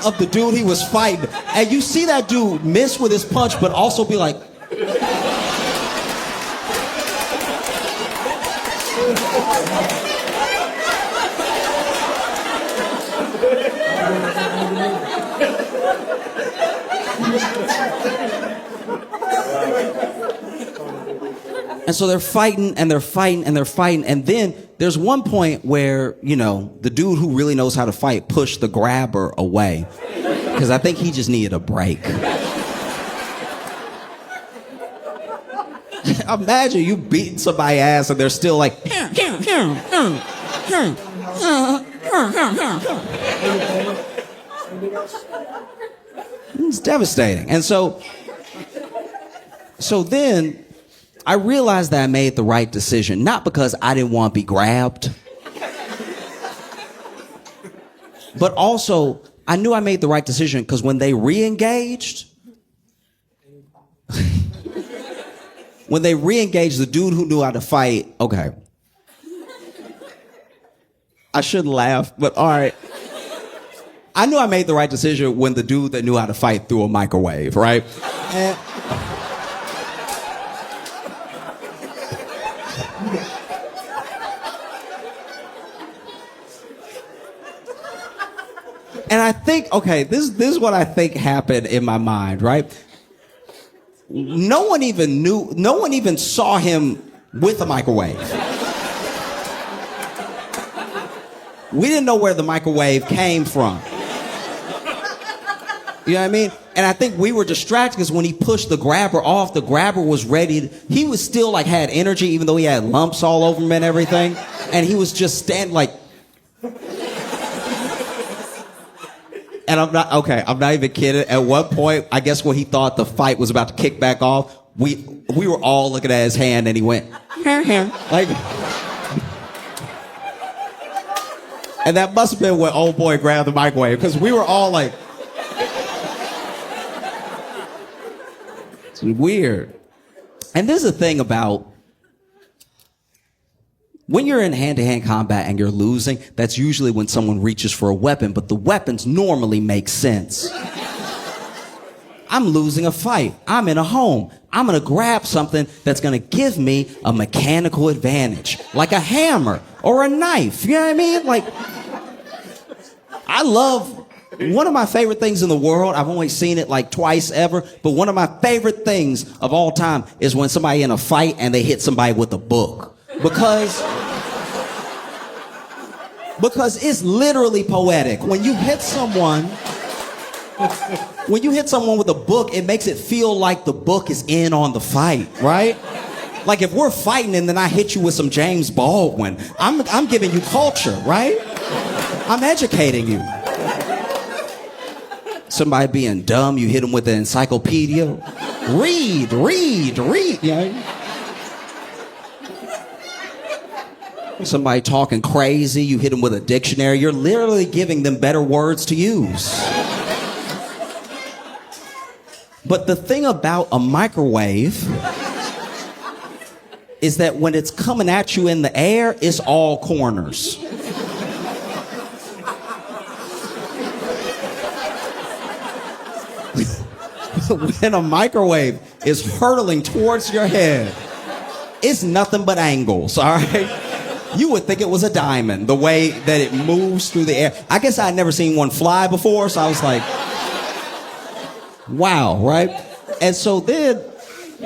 of the dude he was fighting. And you see that dude miss with his punch, but also be like, And so they're fighting and they're fighting and they're fighting. And then there's one point where, you know, the dude who really knows how to fight pushed the grabber away. Because I think he just needed a break. Imagine you beating somebody's ass and they're still like, it's devastating. And so then I realized that I made the right decision, not because I didn't want to be grabbed, but also I knew I made the right decision because when they re-engaged, the dude who knew how to fight, okay. I shouldn't laugh, but all right. I knew I made the right decision when the dude that knew how to fight threw a microwave, right? And I think, okay, this is what I think happened in my mind, right? No one even saw him with a microwave. We didn't know where the microwave came from. You know what I mean? And I think we were distracted because when he pushed the grabber off, the grabber was ready. He was still like had energy, even though he had lumps all over him and everything. And he was just standing like. And I'm not even kidding. At one point, I guess when he thought the fight was about to kick back off, we were all looking at his hand and he went, like. And that must have been when old boy grabbed the microwave, because we were all like, it's weird. And there's a thing about when you're in hand-to-hand combat and you're losing, that's usually when someone reaches for a weapon, but the weapons normally make sense. I'm losing a fight. I'm in a home. I'm going to grab something that's going to give me a mechanical advantage, like a hammer or a knife. You know what I mean? Like, I love, one of my favorite things in the world, I've only seen it like twice ever, but one of my favorite things of all time is when somebody in a fight and they hit somebody with a book. Because it's literally poetic. When you hit someone with a book, it makes it feel like the book is in on the fight, right? Like if we're fighting and then I hit you with some James Baldwin, I'm giving you culture, right? I'm educating you. Somebody being dumb, you hit them with an encyclopedia. Read. Yeah. Somebody talking crazy, you hit them with a dictionary. You're literally giving them better words to use. But the thing about a microwave is that when it's coming at you in the air, it's all corners. When a microwave is hurtling towards your head, it's nothing but angles, all right? You would think it was a diamond, the way that it moves through the air. I guess I'd never seen one fly before, so I was like, wow, right? And so then,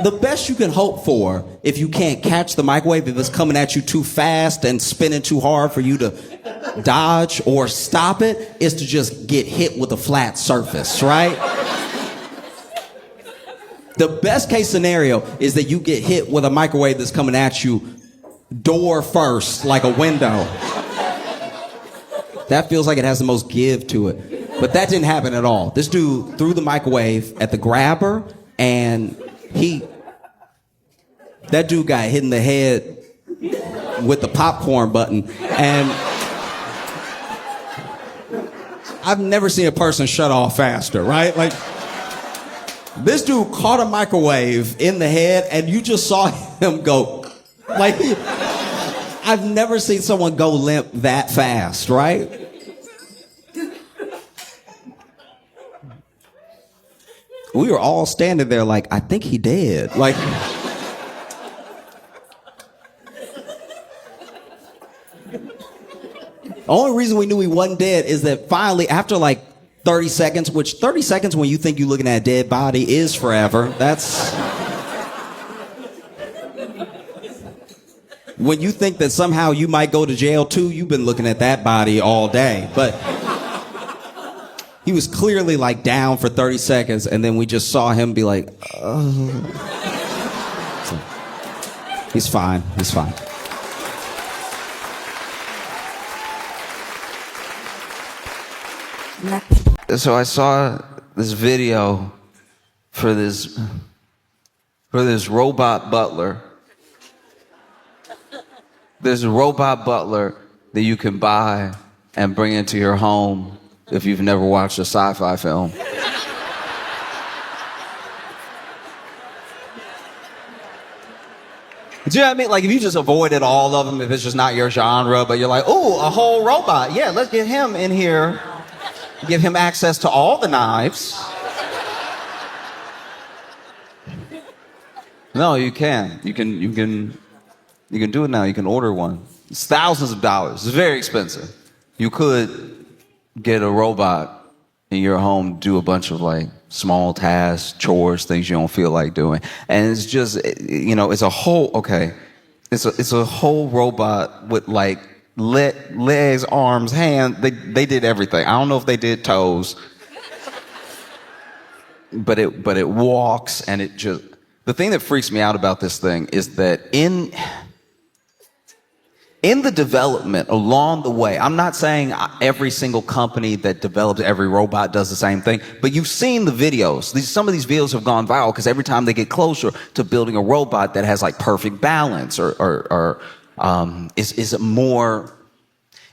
the best you can hope for, if you can't catch the microwave, if it's coming at you too fast and spinning too hard for you to dodge or stop it, is to just get hit with a flat surface, right? The best case scenario is that you get hit with a microwave that's coming at you door first, like a window. That feels like it has the most give to it. But that didn't happen at all. This dude threw the microwave at the grabber, and that dude got hit in the head with the popcorn button. And I've never seen a person shut off faster, right? Like, this dude caught a microwave in the head, and you just saw him go. Like, I've never seen someone go limp that fast, right? We were all standing there like, I think he dead. Like, Only reason we knew he wasn't dead is that finally, after like 30 seconds, which 30 seconds when you think you're looking at a dead body is forever. That's... When you think that somehow you might go to jail too, you've been looking at that body all day. But he was clearly like down for 30 seconds, and then we just saw him be like, oh. So, he's fine. He's fine. So I saw this video for this robot butler. There's a robot butler that you can buy and bring into your home if you've never watched a sci-fi film. Do you know what I mean? Like, if you just avoided all of them, if it's just not your genre, but you're like, oh, a whole robot. Yeah, let's get him in here. Give him access to all the knives. No, you can. You can do it now. You can order one. It's thousands of dollars. It's very expensive. You could get a robot in your home, do a bunch of like small tasks, chores, things you don't feel like doing. And it's just, it's a whole, it's a whole robot with like legs, arms, hands. They did everything. I don't know if they did toes, but it walks, and it just, the thing that freaks me out about this thing is that in the development along the way, I'm not saying every single company that develops every robot does the same thing, but you've seen the videos. Some of these videos have gone viral because every time they get closer to building a robot that has like perfect balance or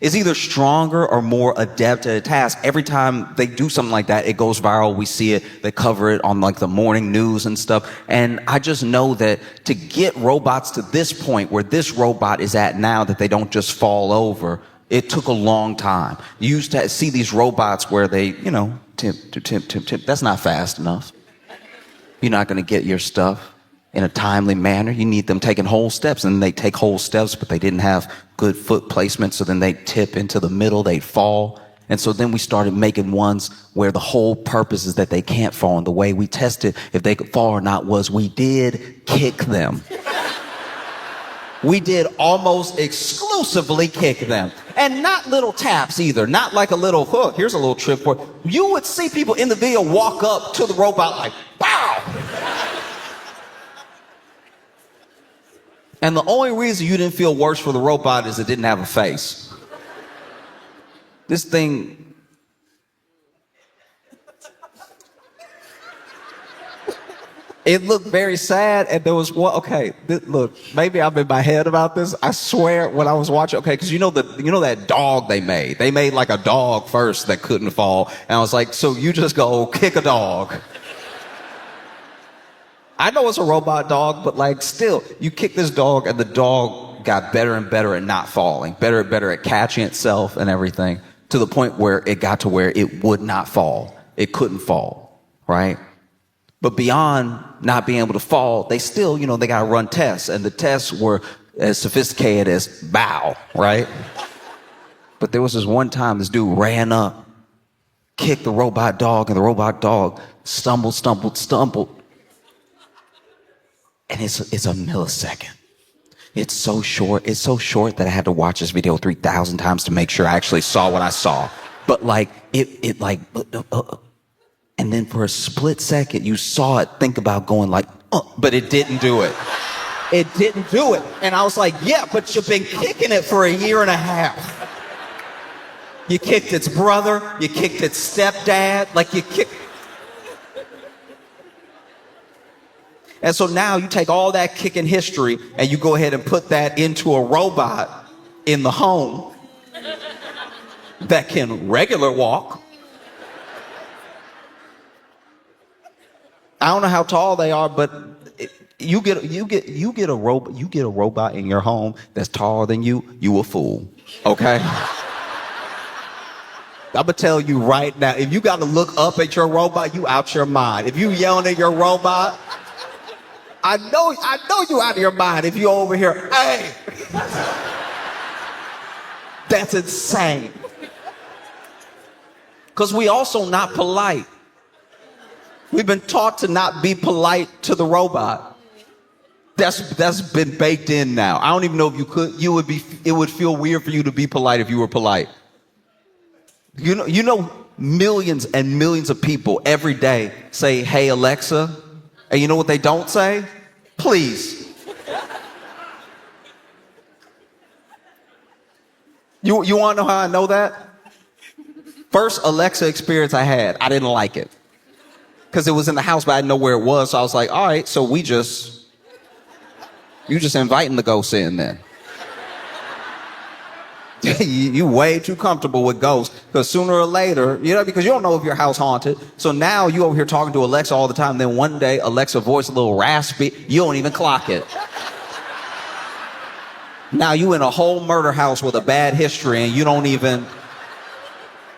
is either stronger or more adept at a task. Every time they do something like that, it goes viral. We see it. They cover it on like the morning news and stuff. And I just know that to get robots to this point where this robot is at now, that they don't just fall over, it took a long time. You used to see these robots where they, tip. That's not fast enough. You're not going to get your stuff in a timely manner. You need them taking whole steps, and they take whole steps, but they didn't have good foot placement, so then they tip into the middle, they'd fall. And so then we started making ones where the whole purpose is that they can't fall, and the way we tested if they could fall or not was we did kick them. We did almost exclusively kick them. And not little taps either, not like a little hook. Here's a little trick for it. You would see people in the video walk up to the robot like, pow! And the only reason you didn't feel worse for the robot is it didn't have a face. This thing... It looked very sad, and there was one... look, maybe I'm in my head about this. I swear when I was watching... because you know that dog they made? They made like a dog first that couldn't fall. And I was like, so you just go kick a dog. I know it's a robot dog, but like still, you kick this dog and the dog got better and better at not falling, better and better at catching itself and everything, to the point where it got to where it would not fall. It couldn't fall, right? But beyond not being able to fall, they still, they got to run tests, and the tests were as sophisticated as bow, right? But there was this one time this dude ran up, kicked the robot dog, and the robot dog stumbled. And it's a millisecond. It's so short that I had to watch this video 3,000 times to make sure I actually saw what I saw. But like, and then for a split second, you saw it think about going like, but it didn't do it. It didn't do it. And I was like, yeah, but you've been kicking it for a year and a half. You kicked its brother, you kicked its stepdad, like you kicked... And so now you take all that kicking history and you go ahead and put that into a robot in the home that can regular walk. I don't know how tall they are, but you get a robot in your home that's taller than you a fool. Okay? I'm gonna tell you right now, if you gotta look up at your robot, you out your mind. If you yelling at your robot, I know you out of your mind if you over here, hey. That's insane. Because we also not polite. We've been taught to not be polite to the robot. That's been baked in now. I don't even know if you could. It would feel weird for you to be polite if you were polite. You know, millions and millions of people every day say, "Hey Alexa," and you know what they don't say? Please. You want to know how I know that? First Alexa experience I had, I didn't like it. Because it was in the house, but I didn't know where it was. So I was like, all right, so you just inviting the ghosts in then. You way too comfortable with ghosts. Because sooner or later, because you don't know if your house haunted. So now you over here talking to Alexa all the time. Then one day, Alexa voice a little raspy. You don't even clock it. Now you in a whole murder house with a bad history and you don't even...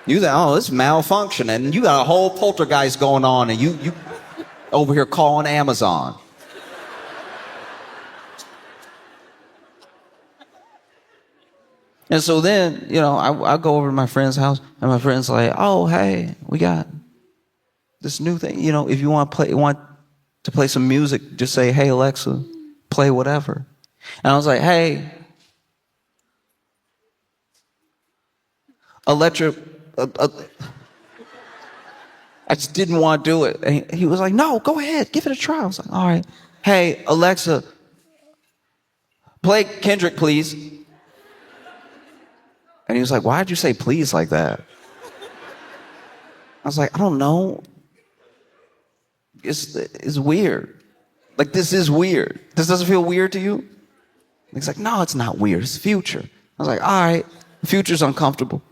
You say, oh, it's malfunctioning. And you got a whole poltergeist going on and you over here calling Amazon. And so then, I go over to my friend's house and my friend's like, oh, hey, we got this new thing. If you want to play some music, just say, hey, Alexa, play whatever. And I was like, hey, I just didn't want to do it. And he was like, no, go ahead. Give it a try. I was like, all right. Hey, Alexa, play Kendrick, please. And he was like, why'd you say please like that? I was like, I don't know. It's weird. Like, this is weird. This doesn't feel weird to you? He's like, no, it's not weird. It's future. I was like, all right. The future's uncomfortable.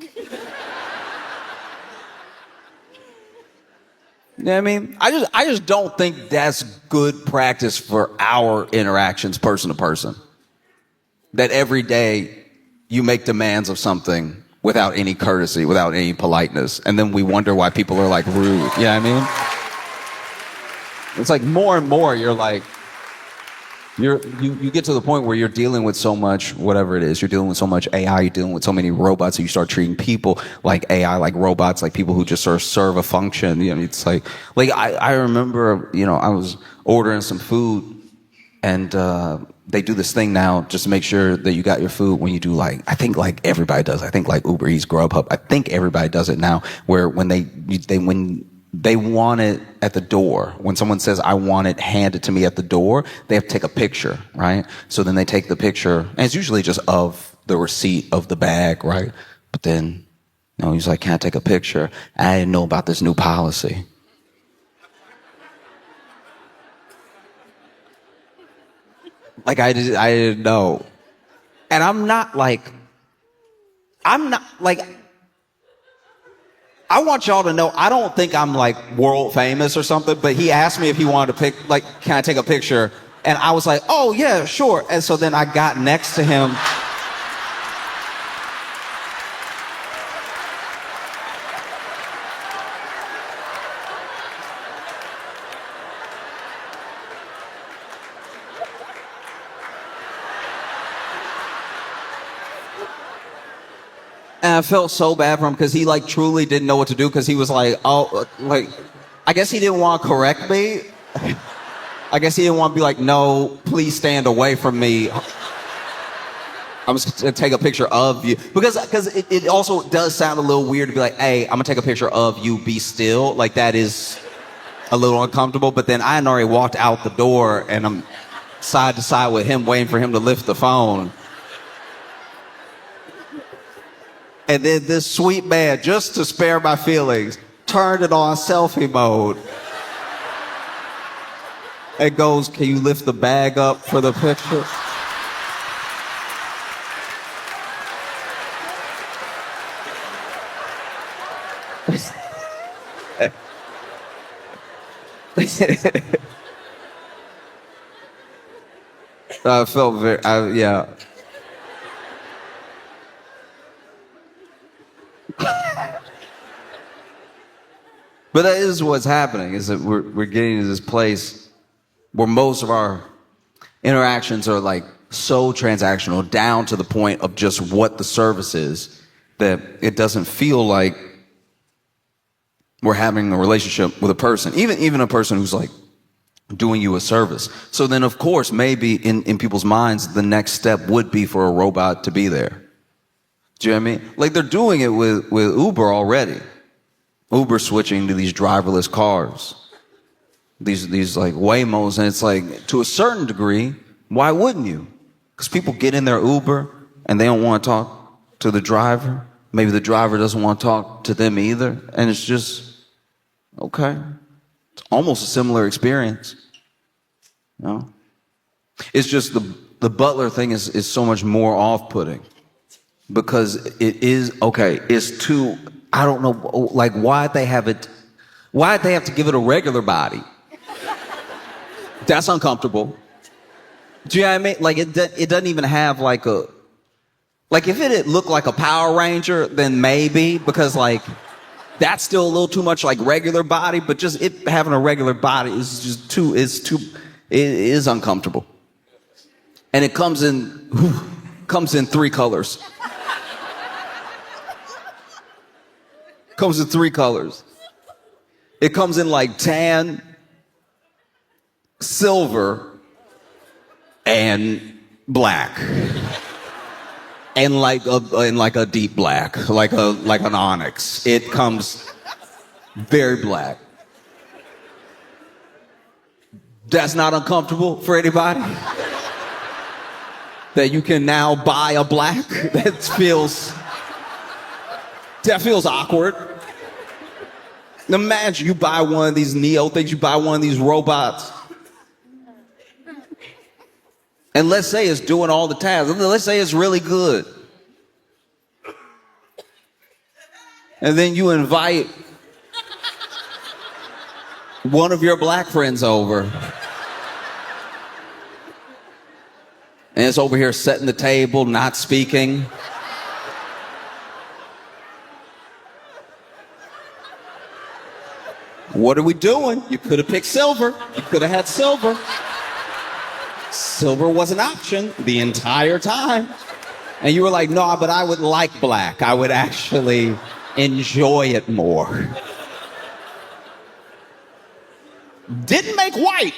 You know what I mean? I just don't think that's good practice for our interactions person to person. That every day you make demands of something without any courtesy, without any politeness. And then we wonder why people are like rude. You know what I mean? It's like more and more you're like, you get to the point where you're dealing with so much, whatever it is, you're dealing with so much AI, you're dealing with so many robots, and you start treating people like AI, like robots, like people who just sort of serve a function. It's like I remember, I was ordering some food, and they do this thing now just to make sure that you got your food when you do I think everybody does. I think Uber Eats, Grubhub, I think everybody does it now, where when they want it at the door. When someone says, I want it handed to me at the door, they have to take a picture, right? So then they take the picture, and it's usually just of the receipt of the bag, right? But then, he's like, can I take a picture? I didn't know about this new policy. I didn't know. And I'm not I want y'all to know, I don't think I'm world famous or something, but he asked me if he wanted to can I take a picture? And I was like, oh yeah, sure. And so then I got next to him. And I felt so bad for him because he truly didn't know what to do because he was I guess he didn't want to correct me. I guess he didn't want to be like, no, please stand away from me. I'm just going to take a picture of you. Because it also does sound a little weird to be like, hey, I'm going to take a picture of you, be still. That is a little uncomfortable. But then I had already walked out the door and I'm side to side with him waiting for him to lift the phone. And then this sweet man, just to spare my feelings, turned it on selfie mode. It goes, can you lift the bag up for the picture? I felt yeah. But that is what's happening, is that we're getting to this place where most of our interactions are so transactional down to the point of just what the service is that it doesn't feel like we're having a relationship with a person, even a person who's like doing you a service. So then, of course, maybe in people's minds, the next step would be for a robot to be there. Do you know what I mean? Like they're doing it with Uber already. Uber switching to these driverless cars, these like Waymos, and it's like to a certain degree, why wouldn't you? Because people get in their Uber and they don't want to talk to the driver. Maybe the driver doesn't want to talk to them either, and it's just okay. It's almost a similar experience. You know? It's just the butler thing is so much more off-putting because it is okay. It's too. I don't know, like why'd they have to give it a regular body? That's uncomfortable. Do you know what I mean? Like it doesn't even have like if it had looked like a Power Ranger, then maybe, because like that's still a little too much like regular body, but just it having a regular body is just it is uncomfortable. And it comes in 3 colors. Comes in 3 colors. It comes in like tan, silver, and black. And like a deep black, like an onyx. It comes very black. That's not uncomfortable for anybody? That you can now buy a black? That feels awkward. Imagine you buy one of these Neo things, you buy one of these robots. And let's say it's doing all the tasks. Let's say it's really good. And then you invite one of your black friends over. And it's over here setting the table, not speaking. What are we doing? You could have picked silver. You could have had silver. Silver was an option the entire time. And you were like, no, but I would like black. I would actually enjoy it more. Didn't make white.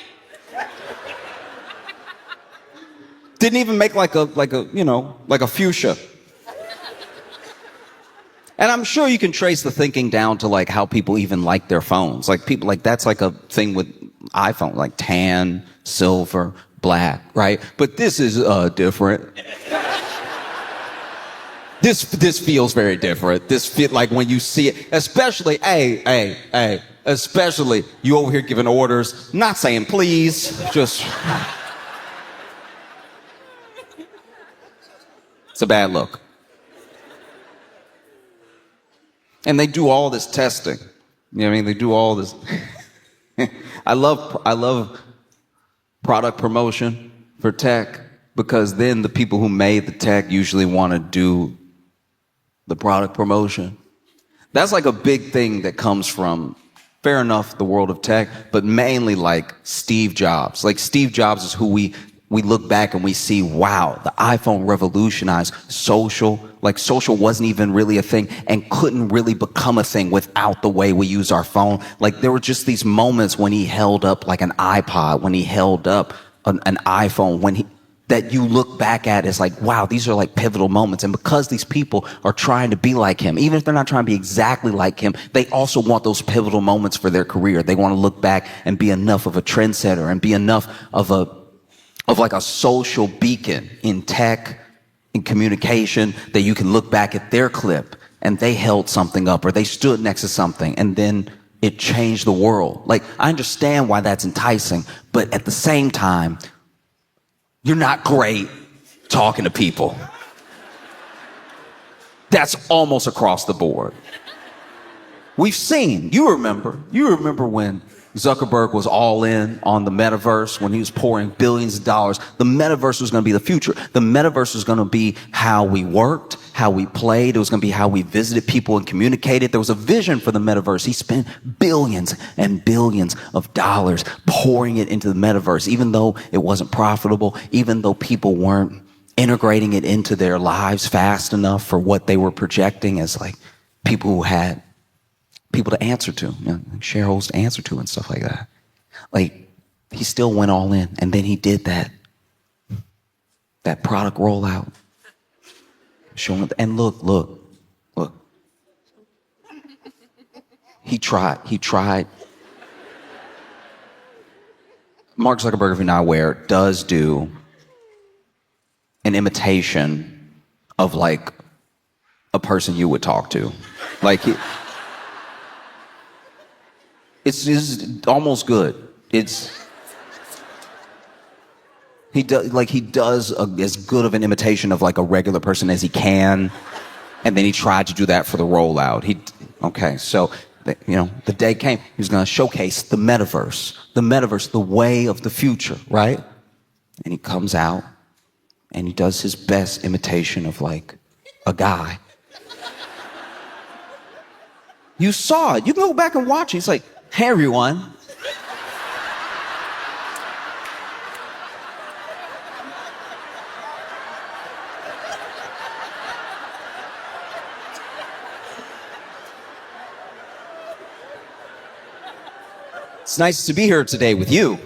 Didn't even make like a fuchsia. And I'm sure you can trace the thinking down to like how people even like their phones. Like people like that's like a thing with iPhone, like tan, silver, black, right? But this is different. This feels very different. This feel like when you see it, especially, especially you over here giving orders, not saying please, just. It's a bad look. And they do all this testing. You know what I mean? They do all this. I love product promotion for tech because then the people who made the tech usually want to do the product promotion. That's like a big thing that comes from, fair enough, the world of tech, but mainly like Steve Jobs. Like Steve Jobs is who we look back and we see, wow, the iPhone revolutionized social. Like social wasn't even really a thing and couldn't really become a thing without the way we use our phone. Like there were just these moments when he held up like an iPod, when he held up an iPhone, that you look back at as like, wow, these are like pivotal moments. And because these people are trying to be like him, even if they're not trying to be exactly like him, they also want those pivotal moments for their career. They want to look back and be enough of a trendsetter and be enough of like a social beacon in tech, in communication, that you can look back at their clip and they held something up or they stood next to something and then it changed the world. Like, I understand why that's enticing, but at the same time, you're not great talking to people. That's almost across the board. We've seen, you remember when Zuckerberg was all in on the metaverse, when he was pouring billions of dollars. The metaverse was going to be the future. The metaverse was going to be how we worked, how we played. It was going to be how we visited people and communicated. There was a vision for the metaverse. He spent billions and billions of dollars pouring it into the metaverse, even though it wasn't profitable, even though people weren't integrating it into their lives fast enough for what they were projecting as like people who had people to answer to, shareholders to answer to and stuff like that. Like, he still went all in, and then he did that product rollout. Showing, and look. He tried. Mark Zuckerberg, if you're not aware, does do an imitation of like a person you would talk to. Like, it's almost good. He does as good of an imitation of like a regular person as he can, and then he tried to do that for the rollout. So the day came. He was going to showcase the metaverse, the way of the future, right? And he comes out and he does his best imitation of like a guy. You saw it. You can go back and watch it. He's like, "Hey, everyone." It's nice to be here today with you.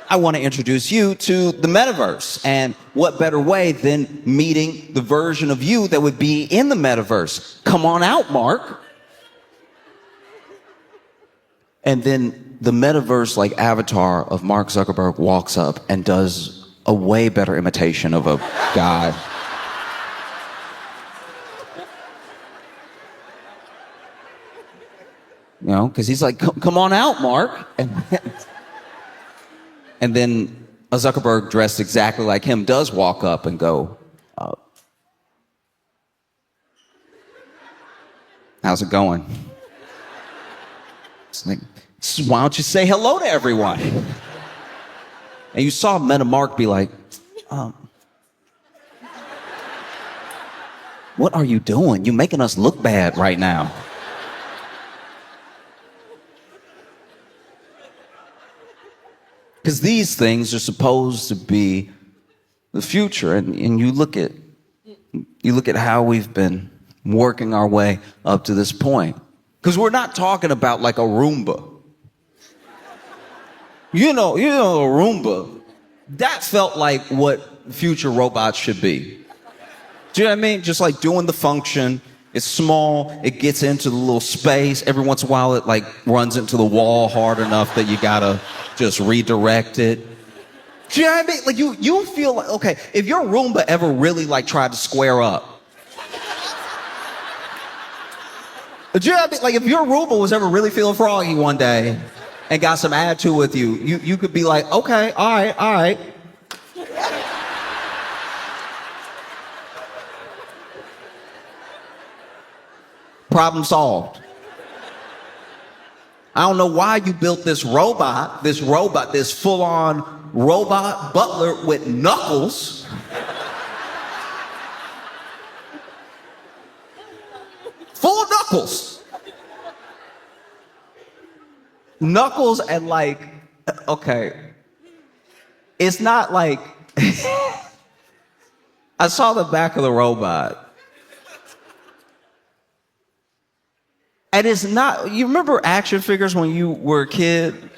I want to introduce you to the metaverse. And what better way than meeting the version of you that would be in the metaverse? Come on out, Mark. And then the metaverse like avatar of Mark Zuckerberg walks up and does a way better imitation of a guy. Because he's like, "Come on out, Mark." And then a Zuckerberg dressed exactly like him does walk up and go, "How's it going?" It's like, "Why don't you say hello to everyone?" And you saw Meta Mark be like, "What are you doing? You're making us look bad right now." Because these things are supposed to be the future, and you look at how we've been working our way up to this point. Because we're not talking about like a Roomba. You know, a Roomba. That felt like what future robots should be. Do you know what I mean? Just like doing the function. It's small. It gets into the little space. Every once in a while, it like runs into the wall hard enough that you gotta just redirect it. Do you know what I mean? Like you feel like, okay, if your Roomba ever really like tried to square up. Do you know what I mean? Like if your Roomba was ever really feeling froggy one day and got some attitude with you could be like, "Okay, all right. Problem solved." I don't know why you built this robot, this full-on robot butler with knuckles. Full of knuckles. Knuckles and like, okay. It's not like, I saw the back of the robot. And it's not, you remember action figures when you were a kid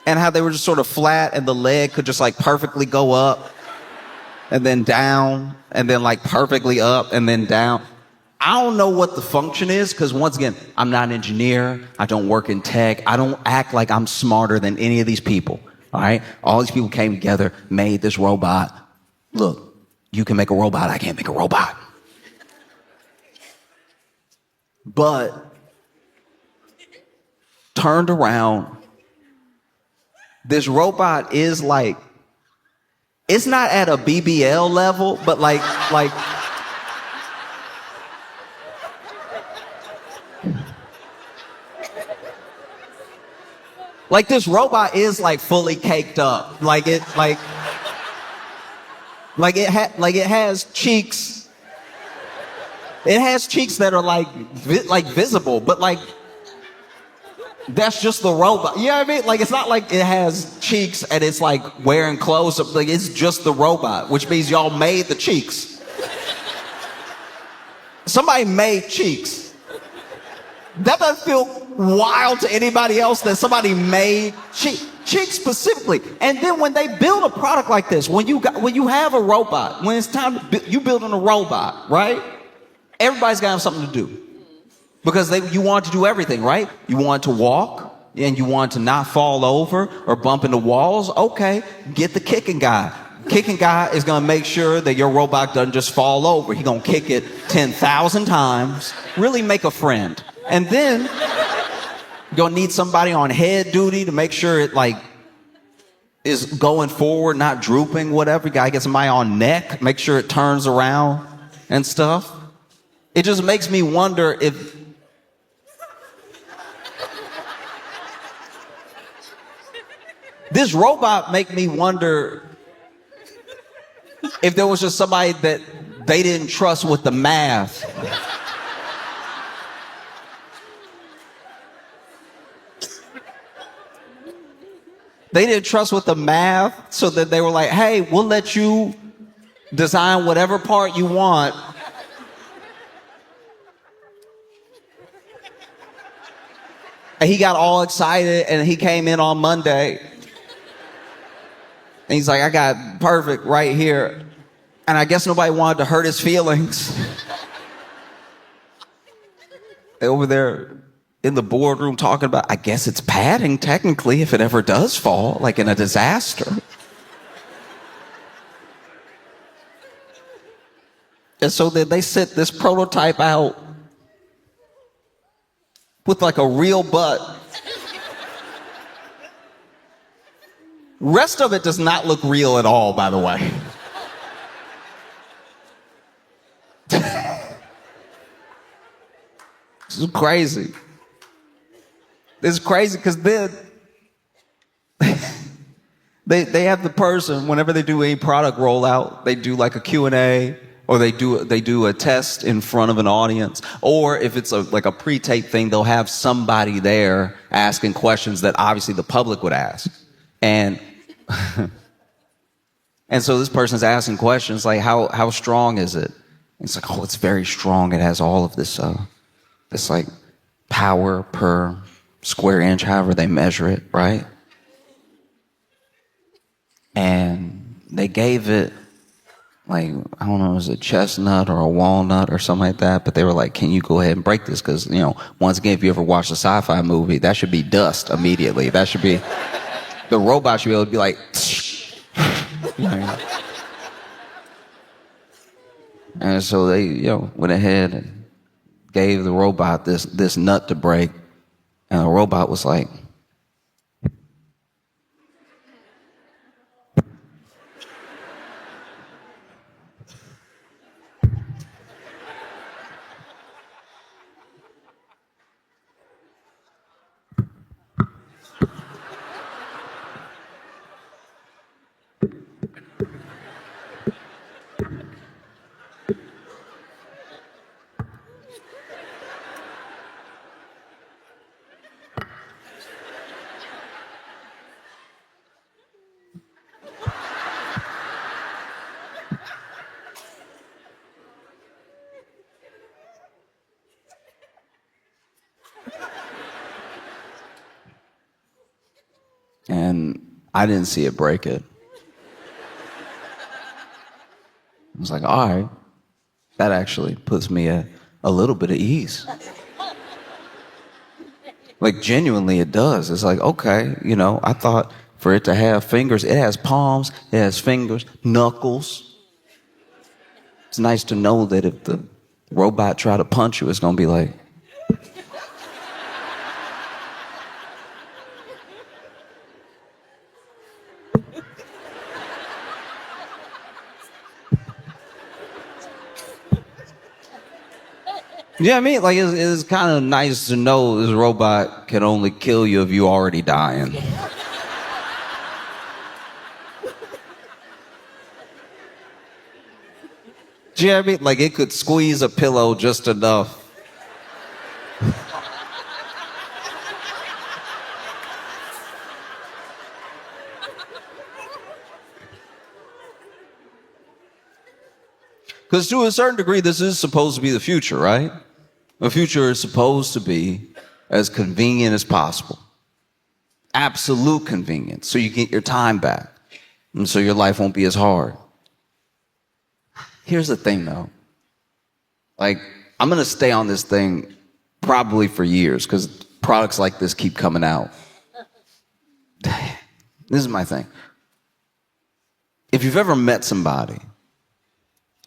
and how they were just sort of flat and the leg could just like perfectly go up and then down and then like perfectly up and then down? I don't know what the function is because once again, I'm not an engineer. I don't work in tech. I don't act like I'm smarter than any of these people. All right. All these people came together, made this robot. Look, you can make a robot. I can't make a robot. But turned around, this robot is like, it's not at a BBL level, but like this robot is like fully caked up. Like Like it has cheeks. It has cheeks that are like visible, but like that's just the robot. You know what I mean? Like it's not like it has cheeks and it's like wearing clothes. Like it's just the robot, which means y'all made the cheeks. Somebody made cheeks. That doesn't feel wild to anybody else that somebody made cheeks specifically. And then when they build a product like this, when you have a robot, when it's time to you building a robot, right? Everybody's got to have something to do. Because you want to do everything, right? You want to walk and you want to not fall over or bump into walls. Okay, get the kicking guy. Kicking guy is going to make sure that your robot doesn't just fall over. He's going to kick it 10,000 times. Really make a friend. And then you're going to need somebody on head duty to make sure it like is going forward, not drooping, whatever. You got to get somebody on neck, make sure it turns around and stuff. It just makes me wonder if this robot make me wonder if there was just somebody that they didn't trust with the math. They didn't trust with the math, so that they were like, hey, we'll let you design whatever part you want. And he got all excited and he came in on Monday. And he's like, I got perfect right here. And I guess nobody wanted to hurt his feelings. Over there in the boardroom talking about, I guess it's padding technically if it ever does fall, like in a disaster. And so then they sent this prototype out with like a real butt. Rest of it does not look real at all, by the way. This is crazy. It's crazy because then they have the person, whenever they do a product rollout, they do like a Q&A, or they do a test in front of an audience, or if it's like a pre-tape thing, they'll have somebody there asking questions that obviously the public would ask. And and so this person's asking questions like, how strong is it? And it's like, oh, it's very strong. It has all of this like power per square inch, however they measure it, right? And they gave it like, I don't know, was it a chestnut or a walnut or something like that? But they were like, can you go ahead and break this? Because, you know, once again, if you ever watch a sci-fi movie, that should be dust immediately. That should be, the robot should be able to be like, you know. And so they, you know, went ahead and gave the robot this nut to break. And the robot was like, and I didn't see it break it. I was like, all right, that actually puts me at a little bit of ease. Like, genuinely, it does. It's like, okay, you know, I thought for it to have fingers, it has palms, it has fingers, knuckles. It's nice to know that if the robot try to punch you, it's going to be like, yeah, I mean, like, it's kind of nice to know this robot can only kill you if you already dying. Do you know what I mean? Like it could squeeze a pillow just enough. Because to a certain degree, this is supposed to be the future, right? The future is supposed to be as convenient as possible. Absolute convenience, so you get your time back. And so your life won't be as hard. Here's the thing, though. Like, I'm going to stay on this thing probably for years because products like this keep coming out. This is my thing. If you've ever met somebody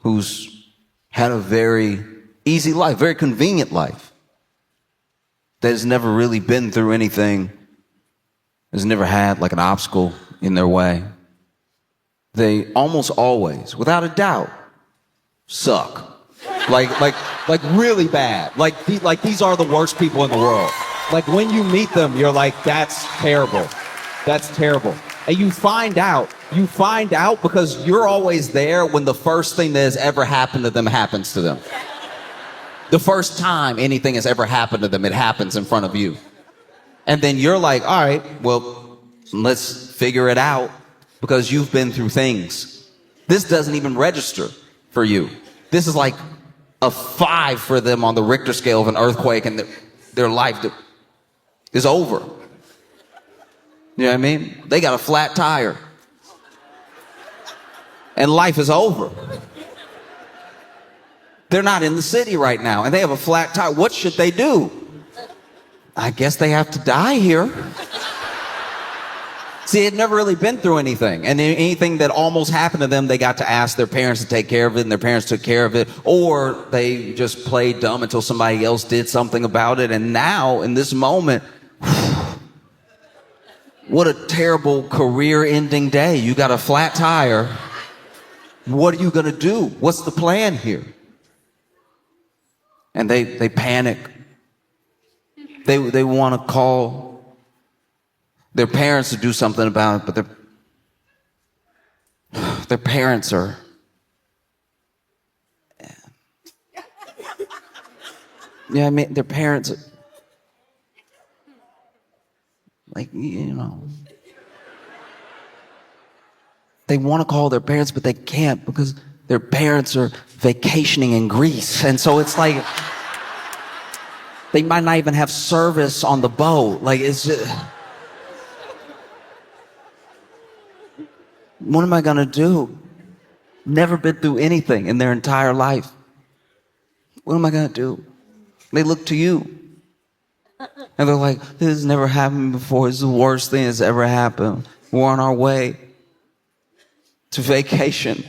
who's had a very easy life, very convenient life, that has never really been through anything, has never had like an obstacle in their way, they almost always, without a doubt, suck. Like really bad. Like these are the worst people in the world. Like when you meet them, you're like, that's terrible. That's terrible. And you find out because you're always there when the first thing that has ever happened to them happens to them. The first time anything has ever happened to them, it happens in front of you. And then you're like, all right, well, let's figure it out because you've been through things. This doesn't even register for you. This is like a 5 for them on the Richter scale of an earthquake, and their life is over. You know what I mean? They got a flat tire. And life is over. They're not in the city right now, and they have a flat tire. What should they do? I guess they have to die here. See, they'd never really been through anything. And anything that almost happened to them, they got to ask their parents to take care of it, and their parents took care of it. Or they just played dumb until somebody else did something about it. And now, in this moment, what a terrible career-ending day. You got a flat tire. What are you going to do? What's the plan here? And they panic. They want to call their parents to do something about it, but their parents are... Yeah, I mean, their parents are... Like, you know... They want to call their parents, but they can't because their parents are vacationing in Greece. And so it's like... They might not even have service on the boat. Like, it's just... What am I going to do? Never been through anything in their entire life. What am I going to do? They look to you. And they're like, this has never happened before. It's the worst thing that's ever happened. We're on our way to vacation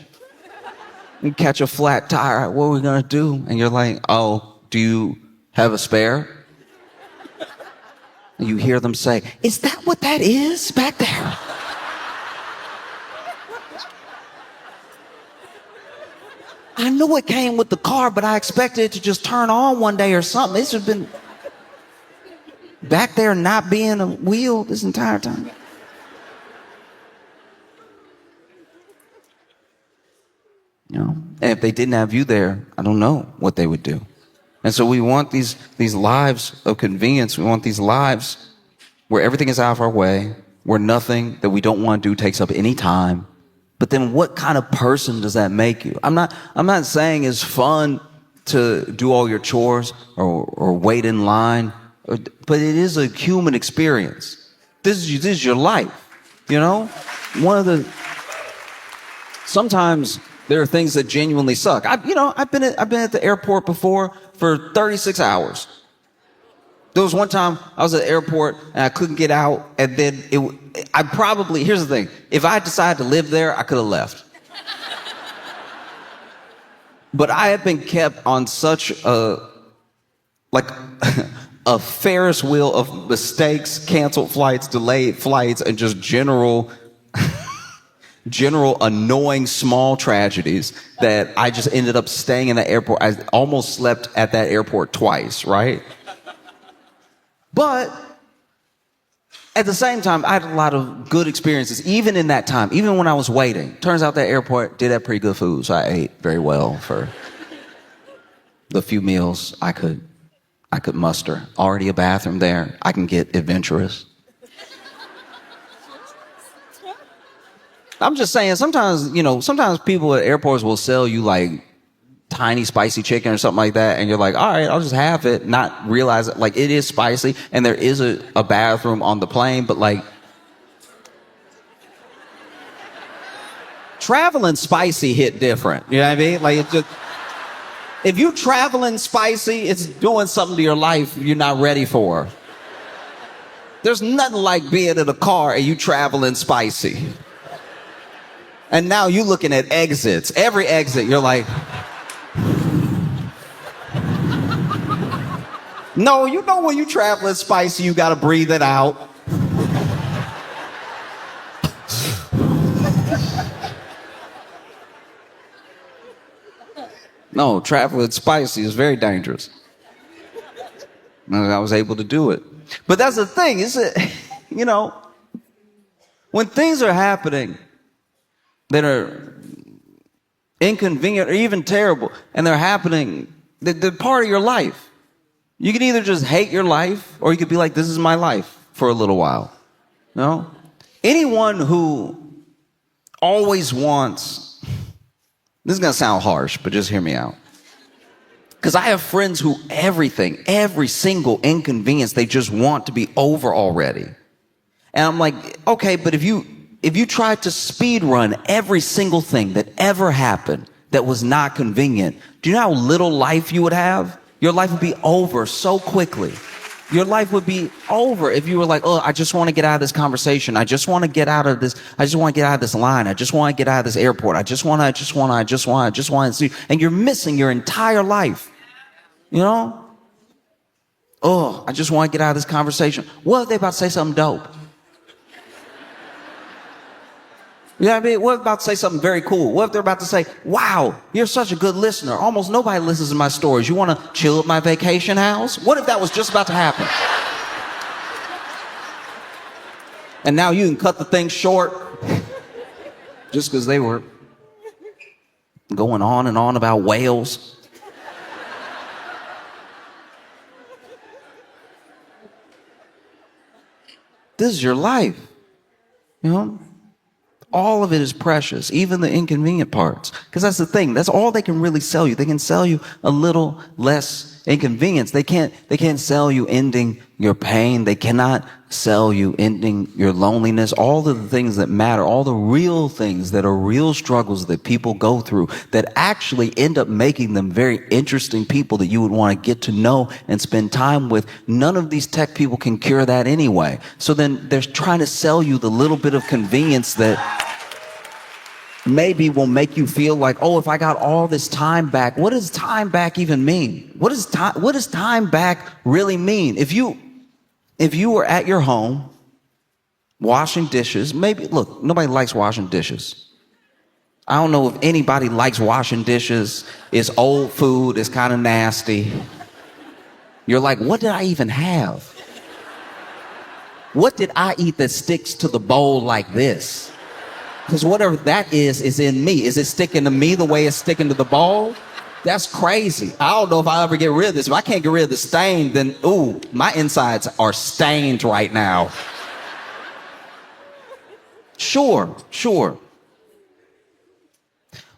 and catch a flat tire. What are we going to do? And you're like, oh, do you have a spare? And you hear them say, is that what that is back there? I knew it came with the car, but I expected it to just turn on one day or something. It's just been back there not being a wheel this entire time. You know, and if they didn't have you there, I don't know what they would do. And so we want these lives of convenience. We want these lives where everything is out of our way, where nothing that we don't want to do takes up any time. But then what kind of person does that make you? I'm not saying it's fun to do all your chores or wait in line, but it is a human experience. This is your life, you know? Sometimes there are things that genuinely suck. I've been at the airport before for 36 hours. There was one time I was at the airport and I couldn't get out, and then here's the thing, if I decided to live there, I could have left. But I had been kept on such a Ferris wheel of mistakes, canceled flights, delayed flights, and just general annoying small tragedies that I just ended up staying in the airport. I almost slept at that airport twice, right? But At the same time, I had a lot of good experiences, even in that time, even when I was waiting. Turns out that airport did have pretty good food, so I ate very well for the few meals I could muster. Already a bathroom there. I can get adventurous. I'm just saying, sometimes people at airports will sell you like tiny spicy chicken or something like that, and you're like, all right, I'll just have it, not realize that like it is spicy and there is a bathroom on the plane, but like traveling spicy hit different. You know what I mean? Like it's just, if you traveling spicy, it's doing something to your life you're not ready for. There's nothing like being in a car and you traveling spicy. And now you looking at exits. Every exit, you're like, no, you know when you traveling spicy, you gotta breathe it out. No, traveling spicy is very dangerous. And I was able to do it. But that's the thing, is it, when things are happening that are inconvenient or even terrible, and they're happening, they're part of your life. You can either just hate your life, or you could be like, this is my life for a little while. No? Anyone who always wants, this is going to sound harsh, but just hear me out. Because I have friends who every single inconvenience, they just want to be over already. And I'm like, okay, but if you tried to speed run every single thing that ever happened that was not convenient, do you know how little life you would have? Your life would be over so quickly. Your life would be over if you were like, oh, I just want to get out of this conversation. I just want to get out of this. I just want to get out of this line. I just want to get out of this airport. I just want to see. And you're missing your entire life. Oh, I just want to get out of this conversation. What if they about to say something dope? You know what I mean? What if they're about to say something very cool? What if they're about to say, wow, you're such a good listener. Almost nobody listens to my stories. You want to chill at my vacation house? What if that was just about to happen? And now you can cut the thing short just because they were going on and on about whales. This is your life, All of it is precious, even the inconvenient parts. Because that's the thing. That's all they can really sell you. They can sell you a little less inconvenience. They can't sell you ending your pain. They cannot sell you ending your loneliness. All of the things that matter, all the real things that are real struggles that people go through that actually end up making them very interesting people that you would want to get to know and spend time with. None of these tech people can cure that anyway. So then they're trying to sell you the little bit of convenience that maybe will make you feel like, oh, if I got all this time back, what does time back even mean? What does time back really mean? If you were at your home washing dishes, look, nobody likes washing dishes. I don't know if anybody likes washing dishes. It's old food. It's kind of nasty. You're like, what did I even have? What did I eat that sticks to the bowl like this? Because whatever that is in me. Is it sticking to me the way it's sticking to the bowl? That's crazy. I don't know if I'll ever get rid of this. If I can't get rid of the stain, then, ooh, my insides are stained right now. Sure.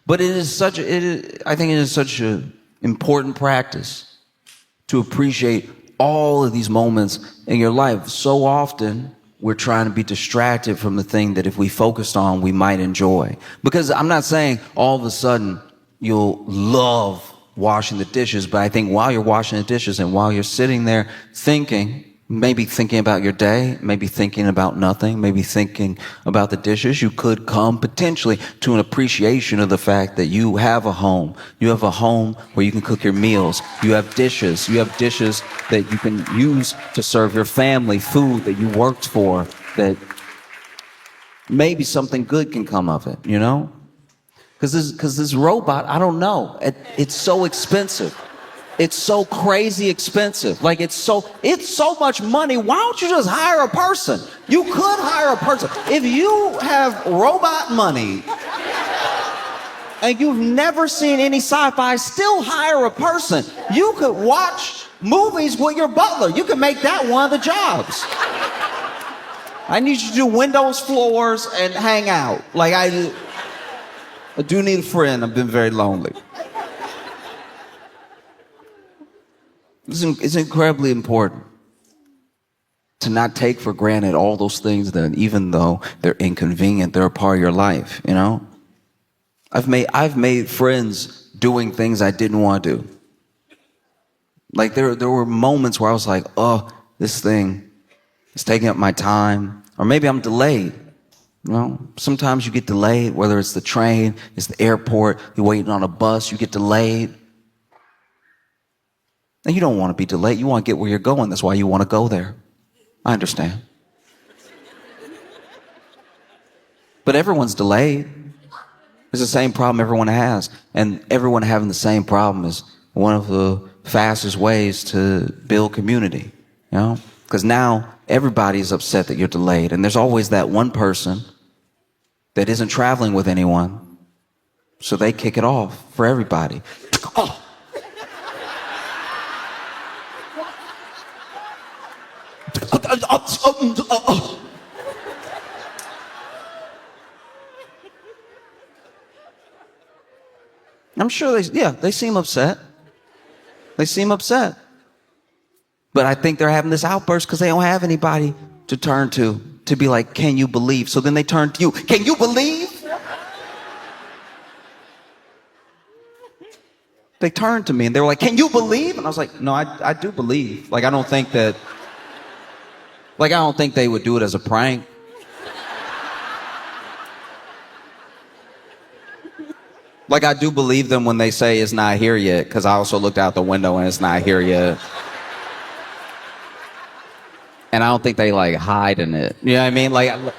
But I think it is such an important practice to appreciate all of these moments in your life. So often, we're trying to be distracted from the thing that if we focused on, we might enjoy. Because I'm not saying all of a sudden you'll love washing the dishes, but I think while you're washing the dishes and while you're sitting there thinking, maybe thinking about your day, maybe thinking about nothing, maybe thinking about the dishes, you could come potentially to an appreciation of the fact that you have a home. You have a home where you can cook your meals. You have dishes. You have dishes that you can use to serve your family, food that you worked for, that maybe something good can come of it, Because this robot, I don't know. It's so expensive. It's so crazy expensive. Like it's so much money. Why don't you just hire a person? You could hire a person. If you have robot money and you've never seen any sci-fi, still hire a person. You could watch movies with your butler. You could make that one of the jobs. I need you to do windows, floors, and hang out. Like I do need a friend. I've been very lonely. It's incredibly important to not take for granted all those things that, even though they're inconvenient, they're a part of your life, you know? I've made friends doing things I didn't want to do. Like there were moments where I was like, oh, this thing is taking up my time. Or maybe I'm delayed. You know, sometimes you get delayed, whether it's the train, it's the airport, you're waiting on a bus, you get delayed. And you don't want to be delayed. You want to get where you're going. That's why you want to go there. I understand. But everyone's delayed. It's the same problem everyone has. And everyone having the same problem is one of the fastest ways to build community. You know? Because now everybody's upset that you're delayed. And there's always that one person that isn't traveling with anyone. So they kick it off for everybody. Oh. I'm sure they seem upset. They seem upset. But I think they're having this outburst because they don't have anybody to turn to be like, can you believe? So then they turn to you. Can you believe? They turned to me and they were like, can you believe? And I was like, no, I do believe. Like, I don't think they would do it as a prank. Like, I do believe them when they say it's not here yet, because I also looked out the window and it's not here yet. And I don't think they, like, hide in it. You know what I mean? Like,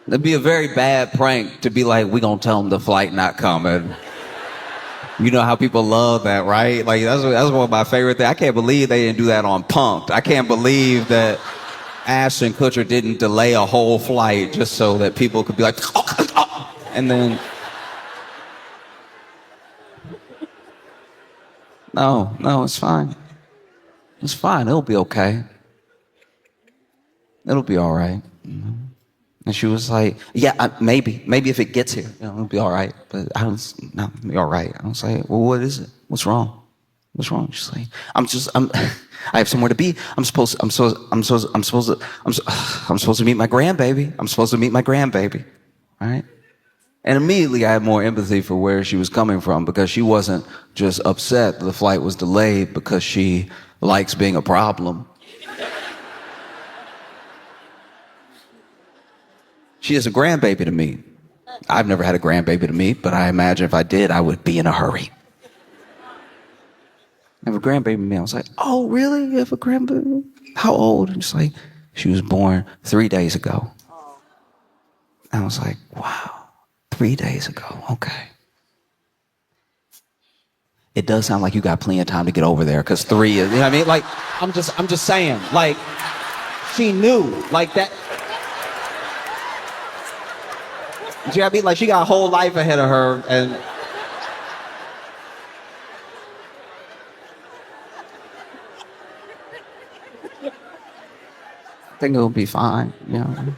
it'd be a very bad prank to be like, we gonna tell them the flight not coming. You know how people love that, right? Like, that's one of my favorite things. I can't believe they didn't do that on Punk'd. I can't believe that Ashton Kutcher didn't delay a whole flight just so that people could be like, and then... No, it's fine. It's fine. It'll be okay. It'll be all right. And she was like, yeah, maybe if it gets here, it'll be all right. But it'll be all right. I was like, well, what is it? What's wrong? What's wrong? She's like, I have somewhere to be. I'm supposed to meet my grandbaby. I'm supposed to meet my grandbaby. All right. And immediately I had more empathy for where she was coming from, because she wasn't just upset that the flight was delayed because she likes being a problem. She is a grandbaby to me. I've never had a grandbaby to meet, but I imagine if I did, I would be in a hurry. I have a grandbaby to me. I was like, oh, really? You have a grandbaby? How old? And she's like, she was born 3 days ago. I was like, wow. 3 days ago, okay. It does sound like you got plenty of time to get over there, because 3 is, you know what I mean? Like, I'm just saying, like, she knew, like that. You know what I mean? Like, she got a whole life ahead of her, and I think it'll be fine, you know.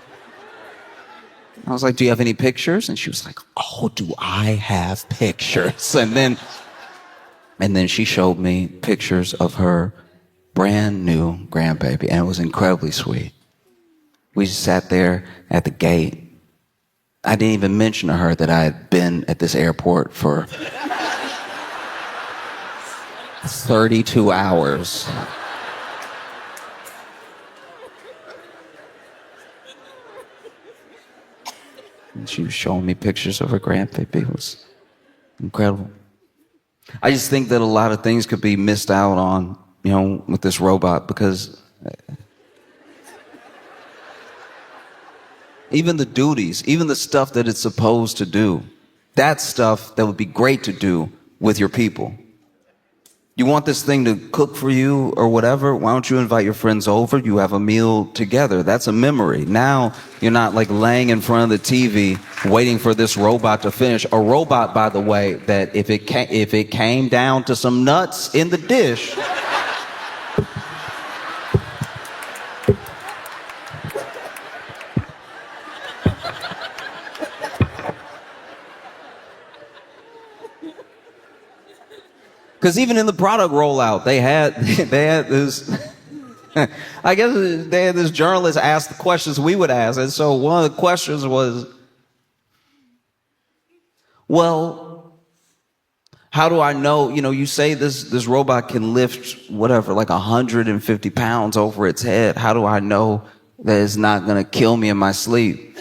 I was like, do you have any pictures? And she was like, oh, do I have pictures? And then she showed me pictures of her brand new grandbaby, and it was incredibly sweet. We just sat there at the gate. I didn't even mention to her that I had been at this airport for 32 hours. And she was showing me pictures of her grandbaby. It was incredible. I just think that a lot of things could be missed out on, you know, with this robot, because even the duties, even the stuff that it's supposed to do, that's stuff that would be great to do with your people. You want this thing to cook for you or whatever? Why don't you invite your friends over? You have a meal together. That's a memory. Now you're not like laying in front of the TV waiting for this robot to finish. A robot, by the way, that if it came down to some nuts in the dish, because even in the product rollout, they had this. I guess they had this journalist ask the questions we would ask, and so one of the questions was, "Well, how do I know? You know, you say this robot can lift whatever, like 150 pounds over its head. How do I know that it's not going to kill me in my sleep?"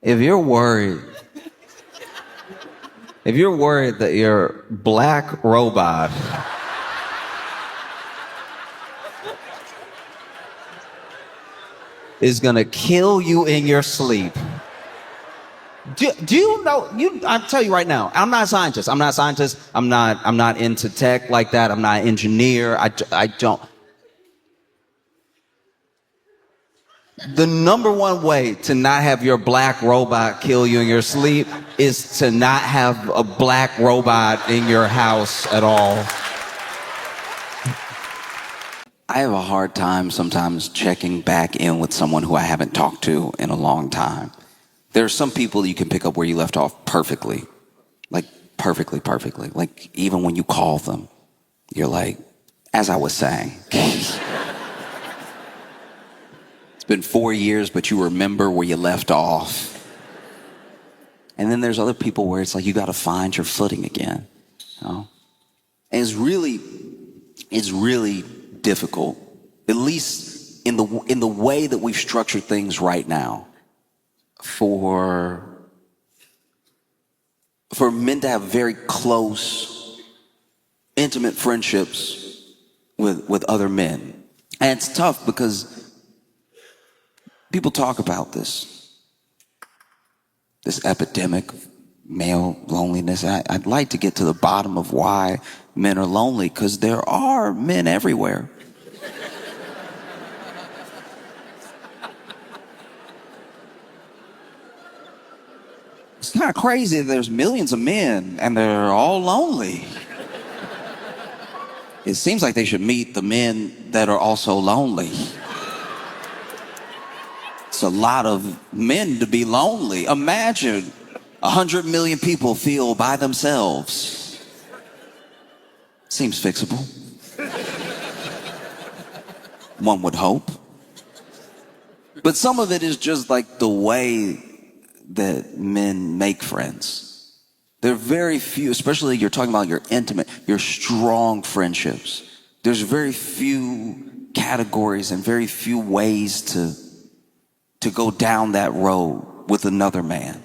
If you're worried that your black robot is gonna kill you in your sleep, do you know? I'll tell you right now. I'm not a scientist. I'm not into tech like that. I'm not an engineer. I don't. The number one way to not have your black robot kill you in your sleep is to not have a black robot in your house at all. I have a hard time sometimes checking back in with someone who I haven't talked to in a long time. There are some people you can pick up where you left off perfectly. Like perfectly. Like even when you call them, you're like, as I was saying. Been 4 years, but you remember where you left off. And then there's other people where it's like you got to find your footing again. You know? And it's really difficult, at least in the way that we've structured things right now, for men to have very close, intimate friendships with other men. And it's tough because people talk about this epidemic of male loneliness. I'd like to get to the bottom of why men are lonely, because there are men everywhere. It's kind of crazy that there's millions of men and they're all lonely. It seems like they should meet the men that are also lonely. It's a lot of men to be lonely. Imagine 100 million people feel by themselves. Seems fixable. One would hope. But some of it is just like the way that men make friends. There are very few, especially you're talking about your intimate, your strong friendships. There's very few categories and very few ways to go down that road with another man.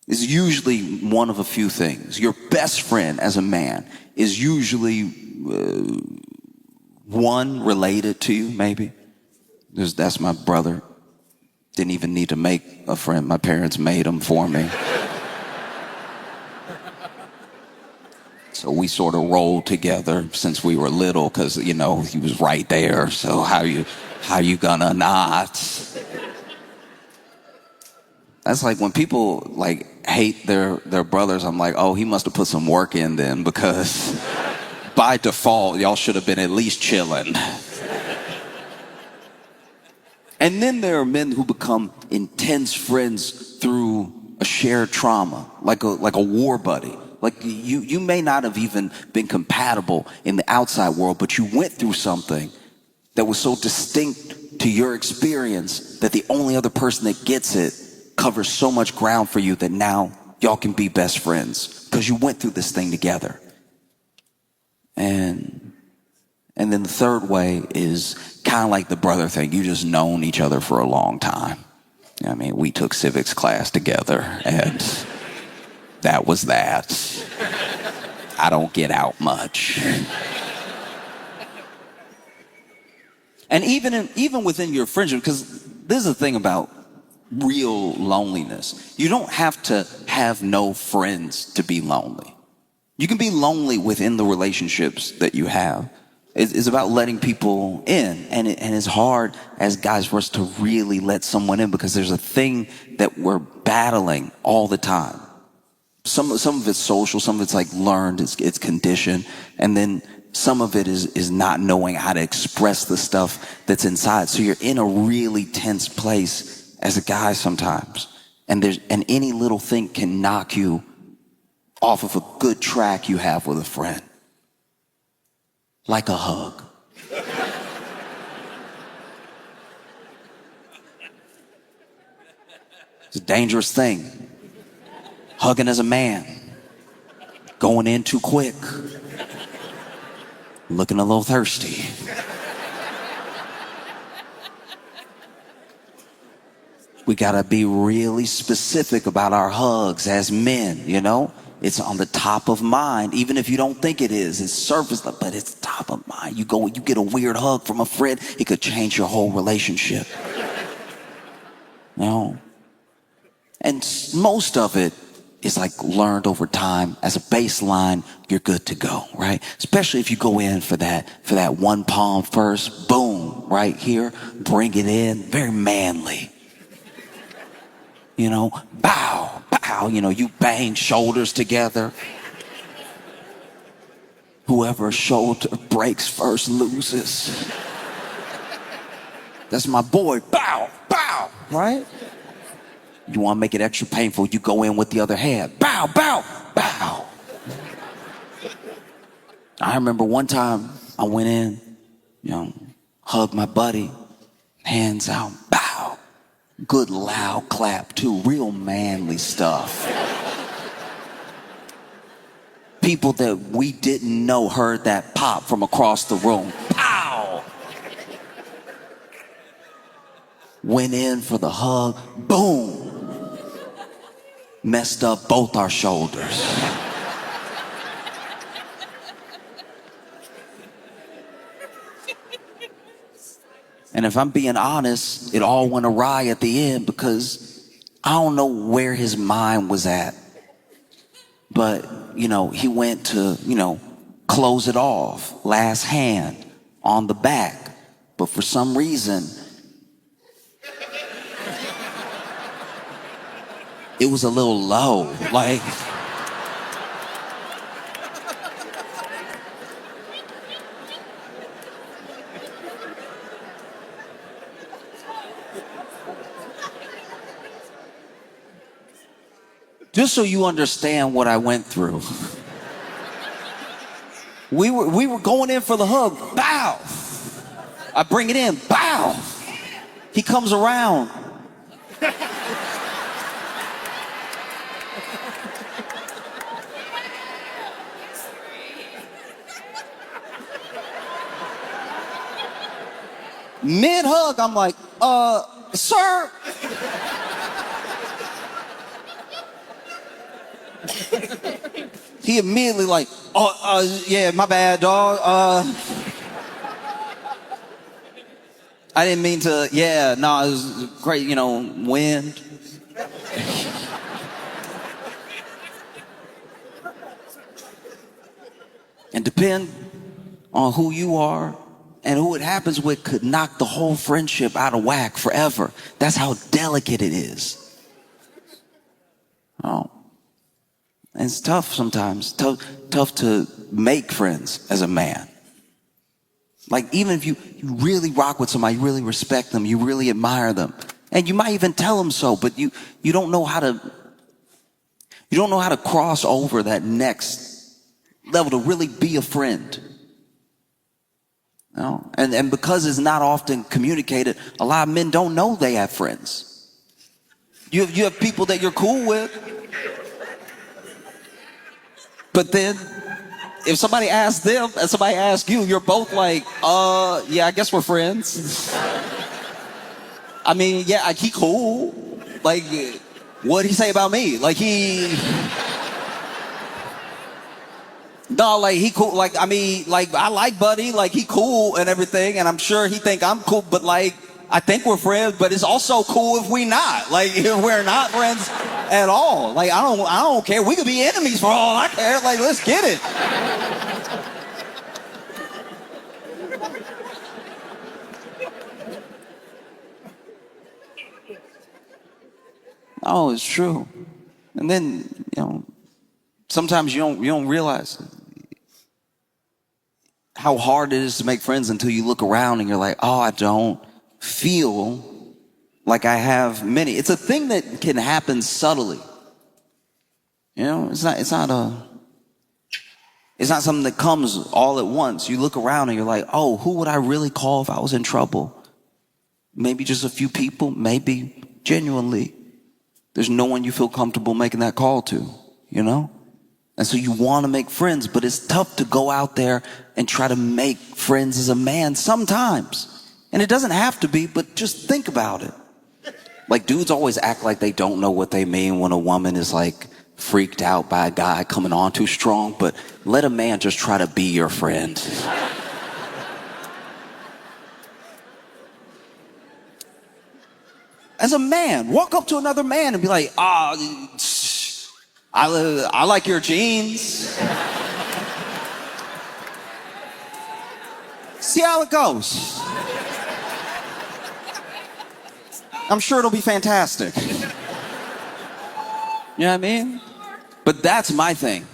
Is usually one of a few things. Your best friend as a man is usually one related to you, maybe. That's my brother. Didn't even need to make a friend. My parents made him for me. So we sort of rolled together since we were little because, you know, he was right there. So how you gonna not? That's like when people like hate their brothers, I'm like, oh, he must have put some work in then, because by default, y'all should have been at least chilling. And then there are men who become intense friends through a shared trauma, like a war buddy. Like you may not have even been compatible in the outside world, but you went through something that was so distinct to your experience that the only other person that gets it covers so much ground for you that now y'all can be best friends because you went through this thing together. And then the third way is kind of like the brother thing. You just known each other for a long time. I mean, we took civics class together, and that was that. I don't get out much. And even within your friendship, because this is the thing about real loneliness. You don't have to have no friends to be lonely. You can be lonely within the relationships that you have. It's about letting people in. And it's hard as guys for us to really let someone in because there's a thing that we're battling all the time. Some of it's social, some of it's like learned, it's conditioned. And then some of it is not knowing how to express the stuff that's inside. So you're in a really tense place as a guy sometimes. And any little thing can knock you off of a good track you have with a friend. Like a hug. It's a dangerous thing. Hugging as a man. Going in too quick. Looking a little thirsty. We gotta be really specific about our hugs as men, you know? It's on the top of mind, even if you don't think it is. It's surface, but it's top of mind. You get a weird hug from a friend, it could change your whole relationship. You know? And most of it is like learned over time. As a baseline, you're good to go, right? Especially if you go in for that one palm first, boom, right here, bring it in, very manly. You know, bow, bow, you know, you bang shoulders together. Whoever shoulder breaks first loses. That's my boy, bow, bow, right? You want to make it extra painful, you go in with the other hand. Bow, bow, bow. I remember one time I went in, you know, hugged my buddy, hands out, bow. Good loud clap too, real manly stuff. People that we didn't know heard that pop from across the room. Pow! Went in for the hug, boom! Messed up both our shoulders. And if I'm being honest, it all went awry at the end because I don't know where his mind was at. But, you know, he went to, you know, close it off, last hand on the back. But for some reason, it was a little low, like... Just so you understand what I went through. We were going in for the hug. Bow. I bring it in. Bow. He comes around. Mid-hug, I'm like, sir. He immediately like, yeah, my bad, dog. I didn't mean to, yeah, no, it was great, you know, wind. And depend on who you are and who it happens with could knock the whole friendship out of whack forever. That's how delicate it is. Oh. And it's tough sometimes, tough to make friends as a man. Like even if you really rock with somebody, you really respect them, you really admire them, and you might even tell them so, but you don't know how to cross over that next level to really be a friend. You know? And because it's not often communicated, a lot of men don't know they have friends. You have people that you're cool with. But then, if somebody asks them and somebody asks you, you're both like, yeah, I guess we're friends. I mean, yeah, he cool. Like, what'd he say about me? Like, no, like, he cool. Like, I mean, like, I like Buddy. Like, he cool and everything. And I'm sure he think I'm cool. But, like, I think we're friends, but it's also cool if we not. Like, if we're not friends at all. Like, I don't care. We could be enemies for all I care. Like, let's get it. Oh, it's true. And then, sometimes you don't realize how hard it is to make friends until you look around and you're like, oh, I don't feel like I have many. It's a thing that can happen subtly. It's not something that comes all at once. You look around and you're like, oh, who would I really call if I was in trouble? Maybe just a few people, maybe genuinely. There's no one you feel comfortable making that call to, And so you want to make friends, but it's tough to go out there and try to make friends as a man sometimes. And it doesn't have to be, but just think about it. Like, dudes always act like they don't know what they mean when a woman is like freaked out by a guy coming on too strong, but let a man just try to be your friend. As a man, walk up to another man and be like, I like your jeans. See how it goes. I'm sure it'll be fantastic. You know what I mean? But that's my thing.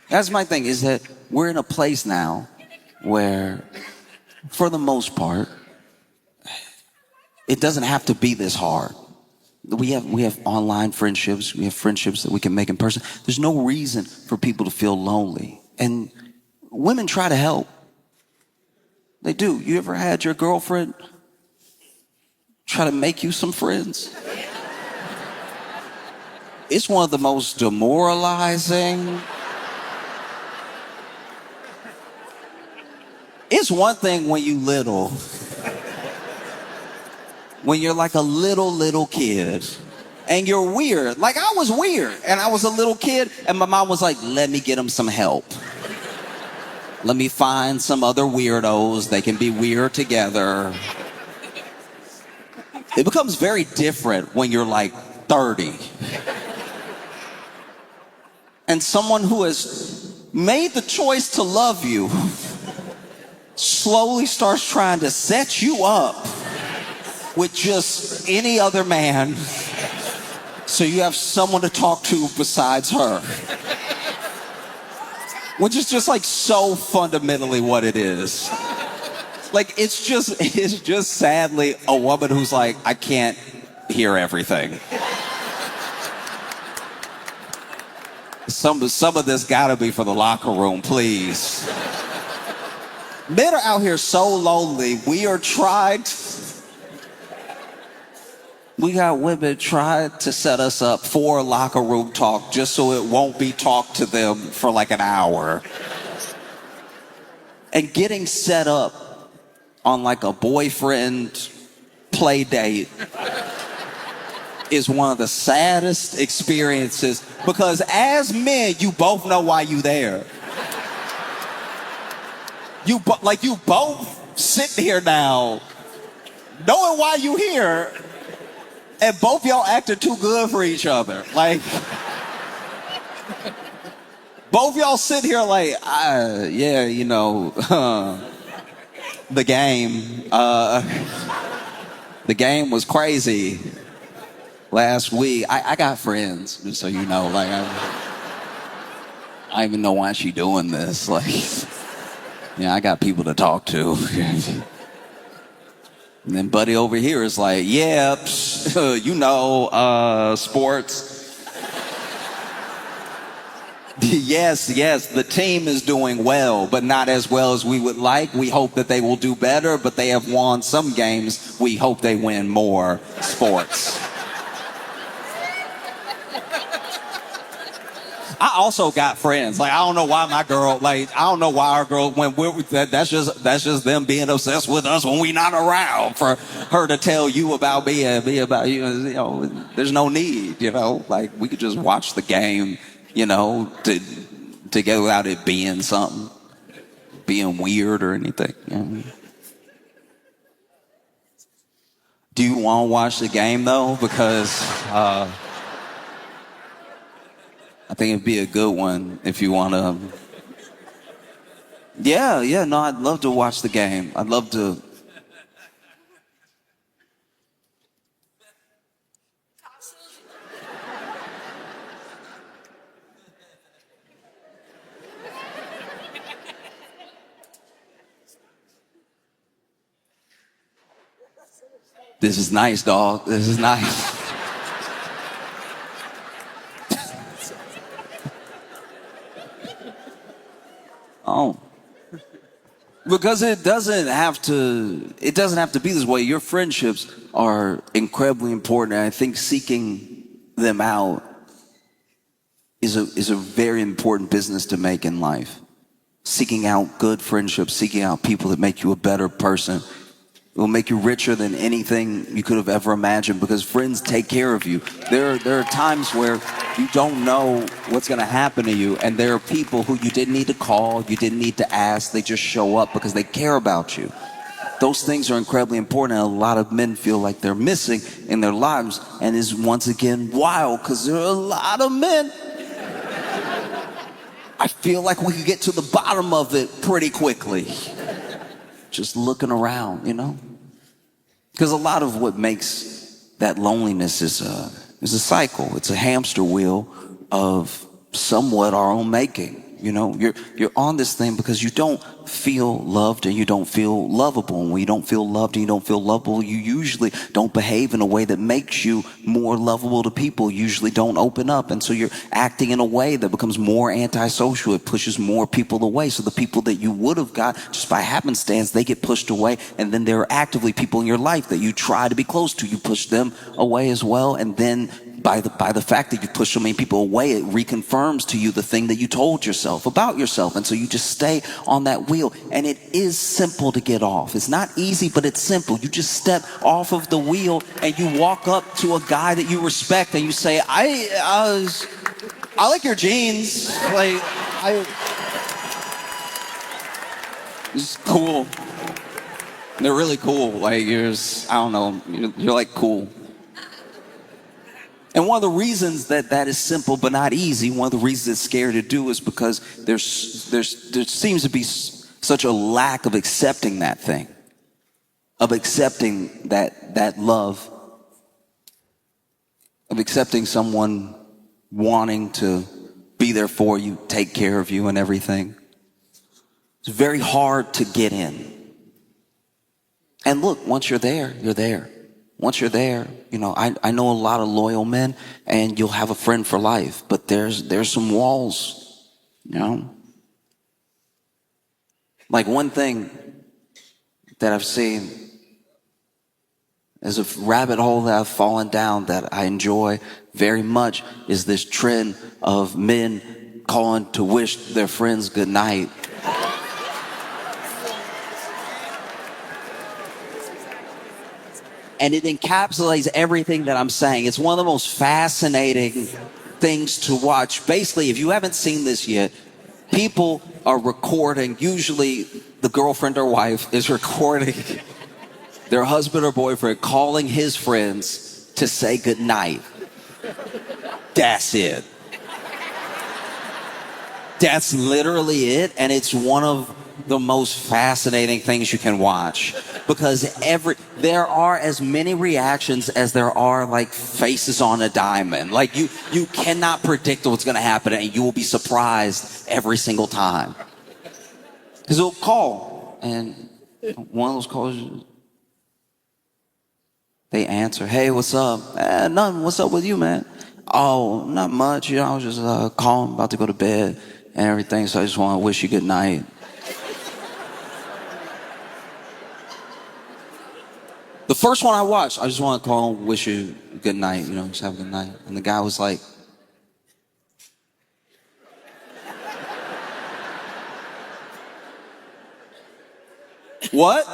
That's my thing, is that we're in a place now where, for the most part, it doesn't have to be this hard. We have online friendships. We have friendships that we can make in person. There's no reason for people to feel lonely. And women try to help. They do. You ever had your girlfriend try to make you some friends? It's one of the most demoralizing. It's one thing when you little. When you're like a little kid and you're weird. Like, I was weird and I was a little kid and my mom was like, let me get him some help. Let me find some other weirdos. They can be weird together. It becomes very different when you're like 30. And someone who has made the choice to love you slowly starts trying to set you up with just any other man, so you have someone to talk to besides her. Which is just like so fundamentally what it is. Like, it's just sadly a woman who's like, I can't hear everything. Some of this gotta be for the locker room, please. Men are out here so lonely. We got women trying to set us up for locker room talk just so it won't be talked to them for like an hour. And getting set up on like a boyfriend play date is one of the saddest experiences, because as men, you both know why you there. You both sitting here now knowing why you here. And both y'all acted too good for each other. Like, both y'all sit here like, yeah, the game was crazy last week. I got friends, just so you know. Like, I don't even know why she doing this. Like, I got people to talk to. And then buddy over here is like, yeah, sports. Yes, the team is doing well, but not as well as we would like. We hope that they will do better, but they have won some games. We hope they win more. Sports. I also got friends. Like, I don't know why our girl, that's just them being obsessed with us when we not around, for her to tell you about me and me about you. There's no need, like, we could just watch the game, together without it being something, being weird or anything. Do you want to watch the game though? Because I think it'd be a good one if you want to. Yeah, no, I'd love to watch the game. I'd love to. This is nice, dog. This is nice. Oh. Because it doesn't have to be this way. Your friendships are incredibly important, and I think seeking them out is a very important business to make in life. Seeking out good friendships, seeking out people that make you a better person. It will make you richer than anything you could have ever imagined, because friends take care of you. There are times where you don't know what's going to happen to you, and there are people who you didn't need to call, you didn't need to ask, they just show up because they care about you. Those things are incredibly important, and a lot of men feel like they're missing in their lives, and is once again wild because there are a lot of men. I feel like we could get to the bottom of it pretty quickly. Just looking around, you know? Because a lot of what makes that loneliness is a cycle. It's a hamster wheel of somewhat our own making. You know, you're on this thing because you don't feel loved and you don't feel lovable. And when you don't feel loved and you don't feel lovable, you usually don't behave in a way that makes you more lovable to people. You usually don't open up. And so you're acting in a way that becomes more antisocial. It pushes more people away. So the people that you would have got just by happenstance, they get pushed away. And then there are actively people in your life that you try to be close to. You push them away as well. And then by the fact that you push so many people away, it reconfirms to you the thing that you told yourself about yourself. And so you just stay on that wheel. And it is simple to get off. It's not easy, but it's simple. You just step off of the wheel and you walk up to a guy that you respect and you say, I like your jeans. Like, it's cool. They're really cool. Like, you're like cool. And one of the reasons that is simple but not easy, one of the reasons it's scary to do, is because there seems to be such a lack of accepting that thing, of accepting that love, of accepting someone wanting to be there for you, take care of you and everything. It's very hard to get in. And look, once you're there, you're there. Once you're there, you know, I know a lot of loyal men, and you'll have a friend for life, but there's some walls, you know? Like, one thing that I've seen is a rabbit hole that I've fallen down that I enjoy very much is this trend of men calling to wish their friends good night. And it encapsulates everything that I'm saying. It's one of the most fascinating things to watch. Basically, if you haven't seen this yet, people are recording, usually the girlfriend or wife is recording their husband or boyfriend calling his friends to say goodnight. That's it. That's literally it, and it's one of the most fascinating things you can watch, because there are as many reactions as there are like faces on a diamond. Like you cannot predict what's going to happen, and you will be surprised every single time. Because they'll call, and one of those calls, they answer, "Hey, what's up?" "Nothing. What's up with you, man?" "Oh, not much. You know, I was just calling, about to go to bed and everything, so I just want to wish you good night." The first one I watched, I just want to call and wish you good night, you know, just have a good night. And the guy was like, "What?"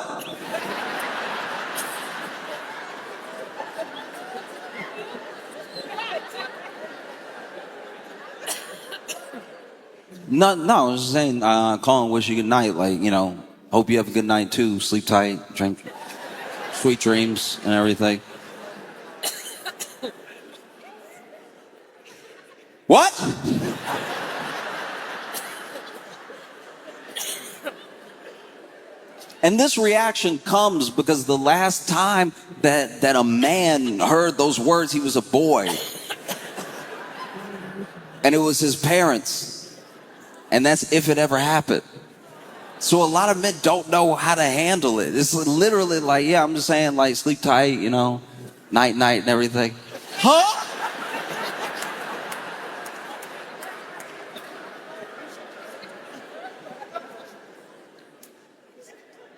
No, I was just saying, call and wish you good night. Like, you know, hope you have a good night too. Sleep tight, drink. Sweet dreams and everything. What? And this reaction comes because the last time that a man heard those words, he was a boy. And it was his parents. And that's if it ever happened. So a lot of men don't know how to handle it. It's literally like, yeah, I'm just saying, like, sleep tight, you know, night, night, and everything. Huh?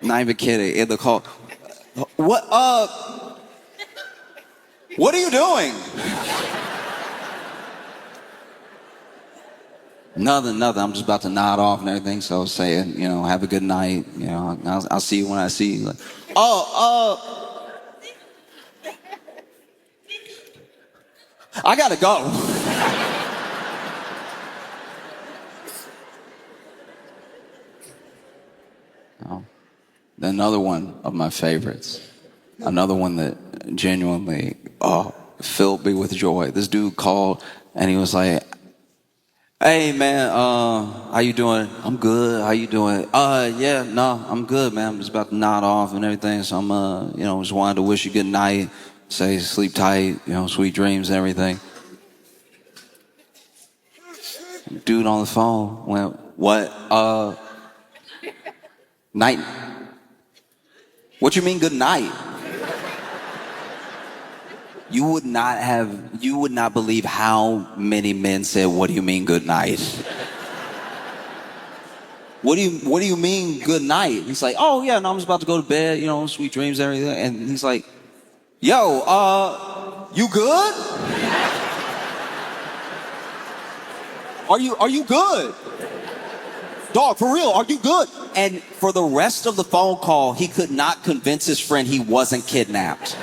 Not even kidding. In the call, what are you doing? Nothing. I'm just about to nod off and everything. So saying, you know, have a good night. You know, I'll see you when I see you. Like, I gotta go. Oh. Another one of my favorites. Another one that genuinely filled me with joy. This dude called and he was like, "Hey man, how you doing?" "I'm good. How you doing?" Yeah, no, I'm good, man. I'm just about to nod off and everything. So I'm you know, just wanted to wish you good night, say sleep tight, you know, sweet dreams and everything. Dude on the phone went, "What? Night? What you mean good night?" You would not believe how many men said, "What do you mean good night?" What do you mean good night? He's like, "Oh yeah, no, I'm just about to go to bed, you know, sweet dreams and everything." And he's like, "Yo, you good? Are you good? Dog, for real, are you good?" And for the rest of the phone call, he could not convince his friend he wasn't kidnapped.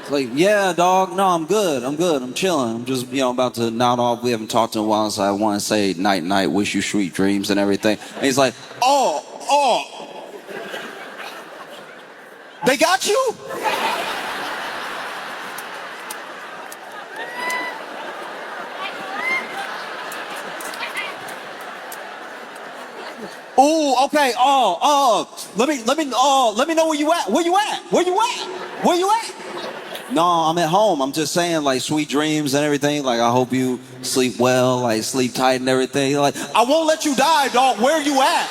Like, "Yeah, dog, no, I'm good, I'm chilling. I'm just, you know, about to nod off. We haven't talked in a while, so I want to say night, night, wish you sweet dreams and everything." And he's like, oh, they got you? Ooh, okay, let me know where you at. Where you at? No, I'm at home. I'm just saying, like, sweet dreams and everything. Like, I hope you sleep well, like, sleep tight and everything. Like, "I won't let you die, dog. Where you at?"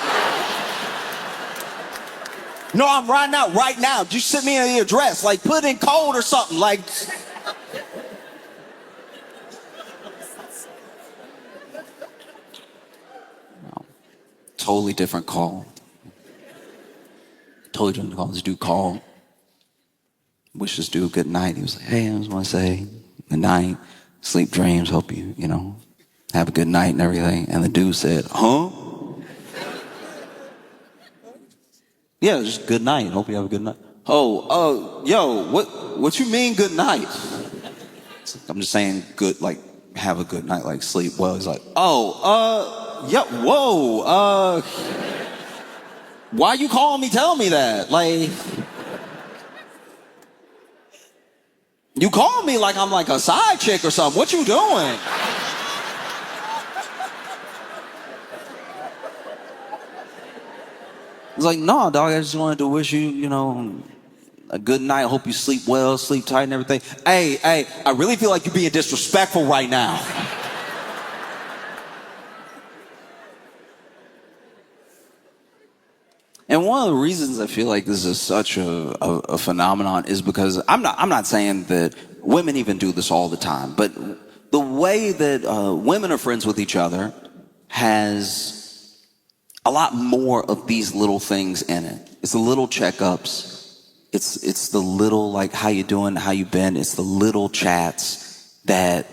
"No, I'm riding out right now. Just send me the address. Like, put it in code or something. Like." Totally different call. Totally different call. This dude called. Wish this dude good night. He was like, "Hey, I just want to say good night, sleep dreams, hope you, you know, have a good night and everything." And the dude said, "Huh?" "Yeah, just good night. Hope you have a good night." Yo, what you mean good night?" "I'm just saying good, like, have a good night, like sleep well." He's like, yeah, whoa, why you calling me telling me that? Like, you call me like I'm like a side chick or something. What you doing? He's like, "No, dog, I just wanted to wish you, you know, a good night. Hope you sleep well, sleep tight and everything." Hey, I really feel like you're being disrespectful right now. And one of the reasons I feel like this is such a phenomenon is because I'm not saying that women even do this all the time, but the way that women are friends with each other has a lot more of these little things in it. It's the little checkups. It's the little, like, how you doing, how you been. It's the little chats that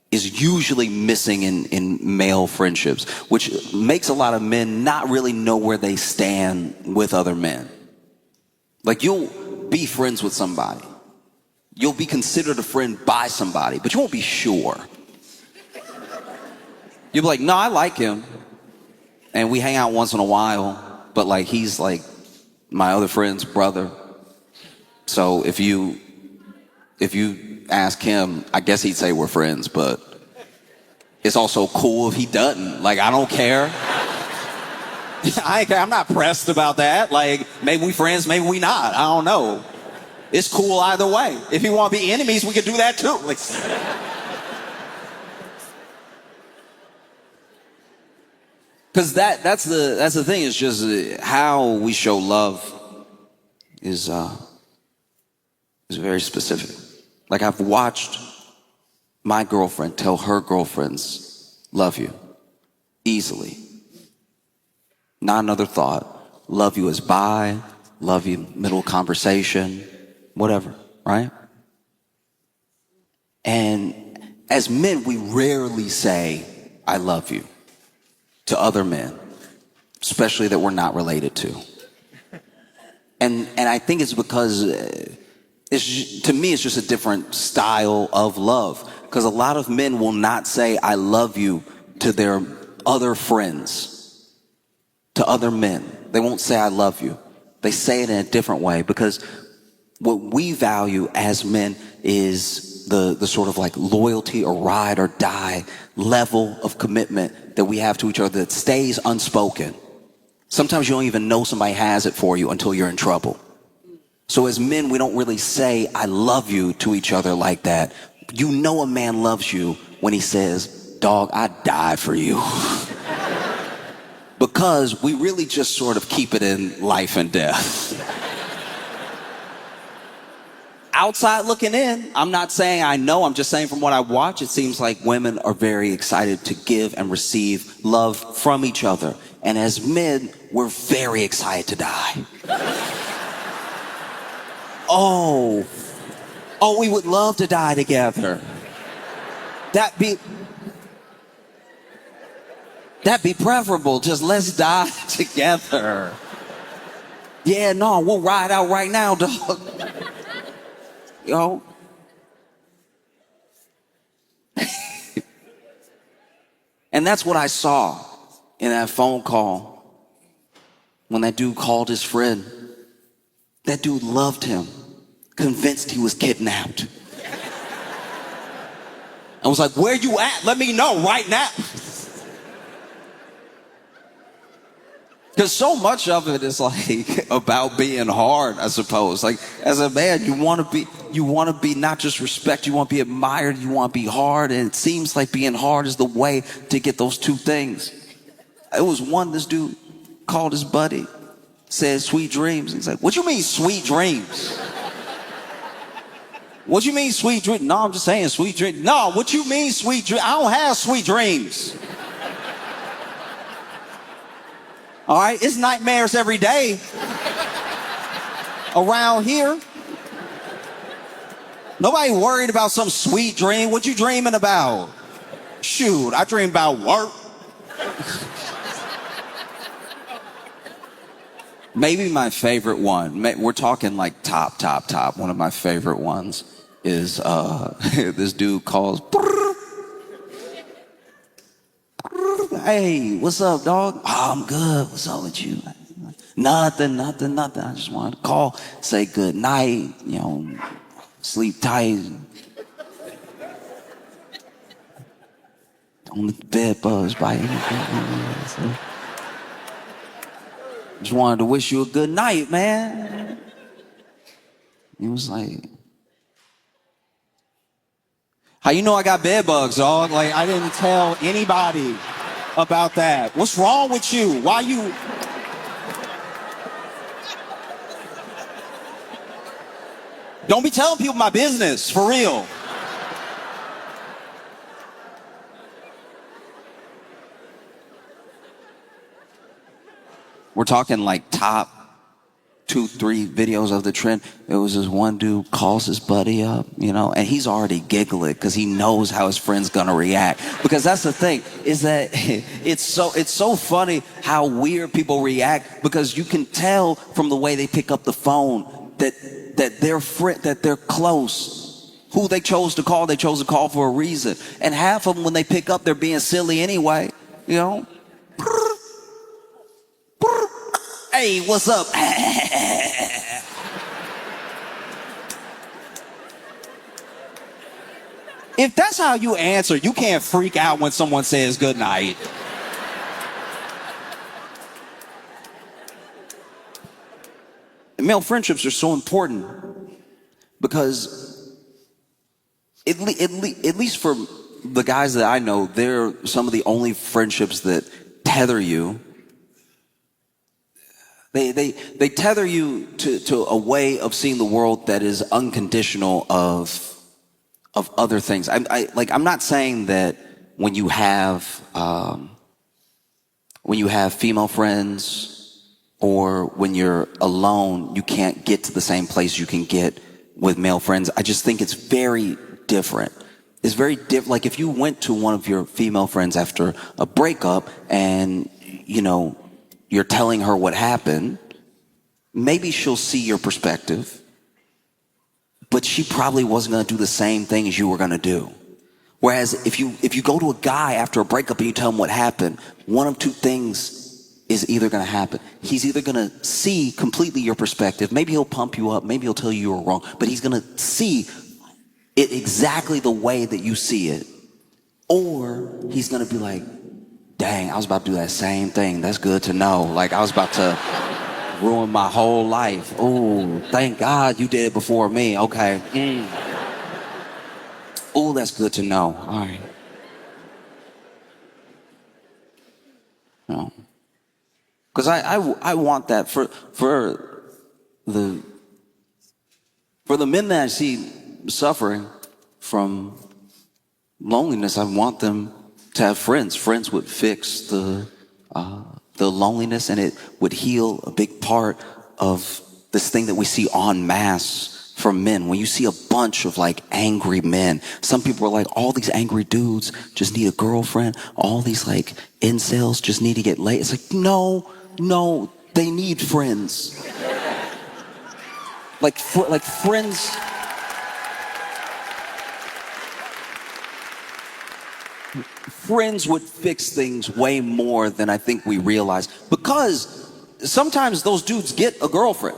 is usually missing in male friendships, which makes a lot of men not really know where they stand with other men. Like, you'll be friends with somebody. You'll be considered a friend by somebody, but you won't be sure. You'll be like, "No, I like him." and we hang out once in a while, but like he's like my other friend's brother. So if you ask him, I guess he'd say we're friends, but it's also cool if he doesn't. Like, I don't care. I'm not pressed about that. Like, maybe we friends, maybe we not. I don't know. It's cool either way. If you want to be enemies, we can do that too. Like, because that's the thing. It's just how we show love is very specific. Like, I've watched my girlfriend tell her girlfriends, love you, easily. Not another thought. Love you is bye, love you middle conversation, whatever, right? And as men, we rarely say, I love you to other men, especially that we're not related to. And I think it's because to me, it's just a different style of love. Because a lot of men will not say, I love you to their other friends, to other men. They won't say, I love you. They say it in a different way, because what we value as men is the sort of like loyalty or ride or die level of commitment that we have to each other that stays unspoken. Sometimes you don't even know somebody has it for you until you're in trouble. So as men, we don't really say, I love you to each other like that. You know a man loves you when he says, dog, I'd die for you. Because we really just sort of keep it in life and death. Outside looking in, I'm not saying I know, I'm just saying from what I watch, it seems like women are very excited to give and receive love from each other. And as men, we're very excited to die. Oh, we would love to die together. That'd be preferable. Just let's die together. Yeah, no, we'll ride out right now, dog. Yo. And that's what I saw in that phone call when that dude called his friend. That dude loved him, convinced he was kidnapped. I was like, where you at? Let me know right now. Because so much of it is like about being hard, I suppose. Like, as a man, you want to be not just respect, you want to be admired, you want to be hard, and it seems like being hard is the way to get those two things. It was this dude called his buddy, said sweet dreams. He's like, what you mean sweet dreams? What you mean sweet dreams? No, I'm just saying sweet dreams. No, what you mean sweet dreams? I don't have sweet dreams. All right, it's nightmares every day around here. Nobody worried about some sweet dream. What you dreaming about? Shoot, I dream about work. Maybe my favorite one, we're talking like top. One of my favorite ones is this dude calls. Hey, what's up, dog? Oh, I'm good. What's up with you? Nothing. I just wanted to call, say good night, sleep tight. Don't let the bed bugs bite anything. Just wanted to wish you a good night, man. He was like, how you know I got bed bugs, dog? Like, I didn't tell anybody about that. What's wrong with you? Why you? Don't be telling people my business, for real. We're talking like top 2-3 videos of the trend. There was this one dude calls his buddy up, and he's already giggling because he knows how his friend's gonna react. Because that's the thing, is that it's so funny how weird people react, because you can tell from the way they pick up the phone that they're close. Who they chose to call for a reason. And half of them, when they pick up, they're being silly anyway, Hey, what's up? If that's how you answer, you can't freak out when someone says good night. Male friendships are so important because at least for the guys that I know, they're some of the only friendships that tether you. They tether you to a way of seeing the world that is unconditional of other things. I'm not saying that when you have female friends or when you're alone, you can't get to the same place you can get with male friends. I just think it's very different. It's very different. Like if you went to one of your female friends after a breakup and, you know, you're telling her what happened, maybe she'll see your perspective, but she probably wasn't going to do the same thing as you were going to do. Whereas if you go to a guy after a breakup and you tell him what happened, one of two things is either going to happen. He's either going to see completely your perspective. Maybe he'll pump you up. Maybe he'll tell you you were wrong. But he's going to see it exactly the way that you see it. Or he's going to be like, dang, I was about to do that same thing. That's good to know. Like I was about to ruin my whole life. Oh, thank God you did it before me. Okay. Oh, that's good to know. All right. No. Because I want that for the men that I see suffering from loneliness. I want them to have friends. Friends would fix the loneliness, and it would heal a big part of this thing that we see en masse from men. When you see a bunch of like angry men, some people are like, all these angry dudes just need a girlfriend. All these like incels just need to get laid. It's like, no, they need friends. like friends. Friends would fix things way more than I think we realize, because sometimes those dudes get a girlfriend.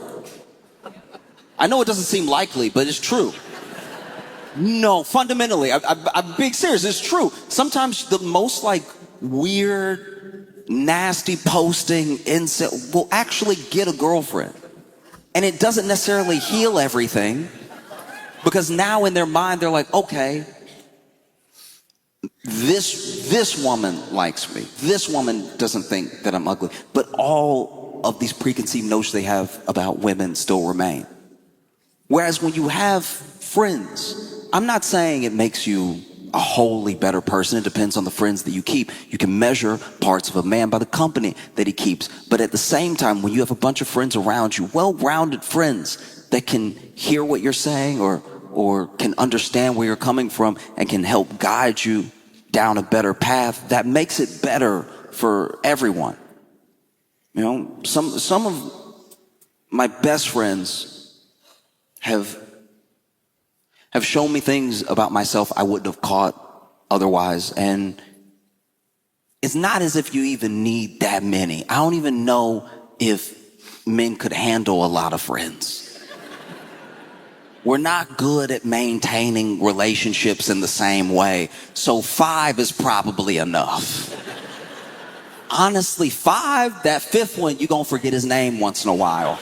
I know it doesn't seem likely, but it's true. No, fundamentally, I'm being serious. It's true. Sometimes the most like weird, nasty posting incel will actually get a girlfriend. And it doesn't necessarily heal everything, because now in their mind, they're like, okay, this woman likes me. This woman doesn't think that I'm ugly. But all of these preconceived notions they have about women still remain. Whereas when you have friends, I'm not saying it makes you a wholly better person. It depends on the friends that you keep. You can measure parts of a man by the company that he keeps. But at the same time, when you have a bunch of friends around you, well-rounded friends that can hear what you're saying or can understand where you're coming from and can help guide you down a better path, that makes it better for everyone. You know, some of my best friends have shown me things about myself I wouldn't have caught otherwise. And it's not as if you even need that many. I don't even know if men could handle a lot of friends. We're not good at maintaining relationships in the same way. So 5 is probably enough. Honestly, 5, that 5th one, you're gonna forget his name once in a while.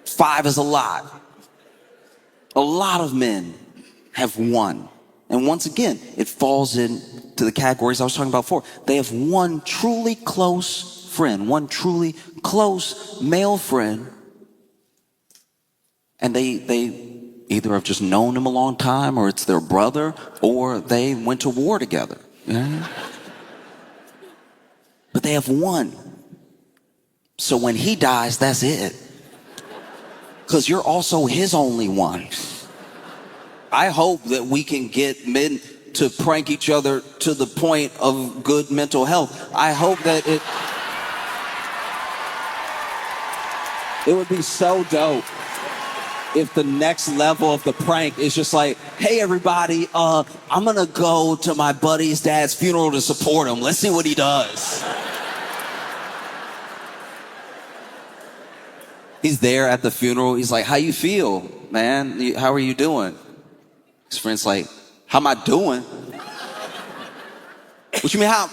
5 is a lot. A lot of men have one. And once again, it falls into the categories I was talking about before. They have one truly close friend, one truly close male friend. And they either have just known him a long time, or it's their brother, or they went to war together. Yeah? But they have one. So when he dies, that's it. Because you're also his only one. I hope that we can get men to prank each other to the point of good mental health. I hope that it would be so dope if the next level of the prank is just like, hey everybody, I'm gonna go to my buddy's dad's funeral to support him. Let's see what he does. He's there at the funeral. He's like, how you feel, man? How are you doing? His friend's like, how am I doing? What you mean how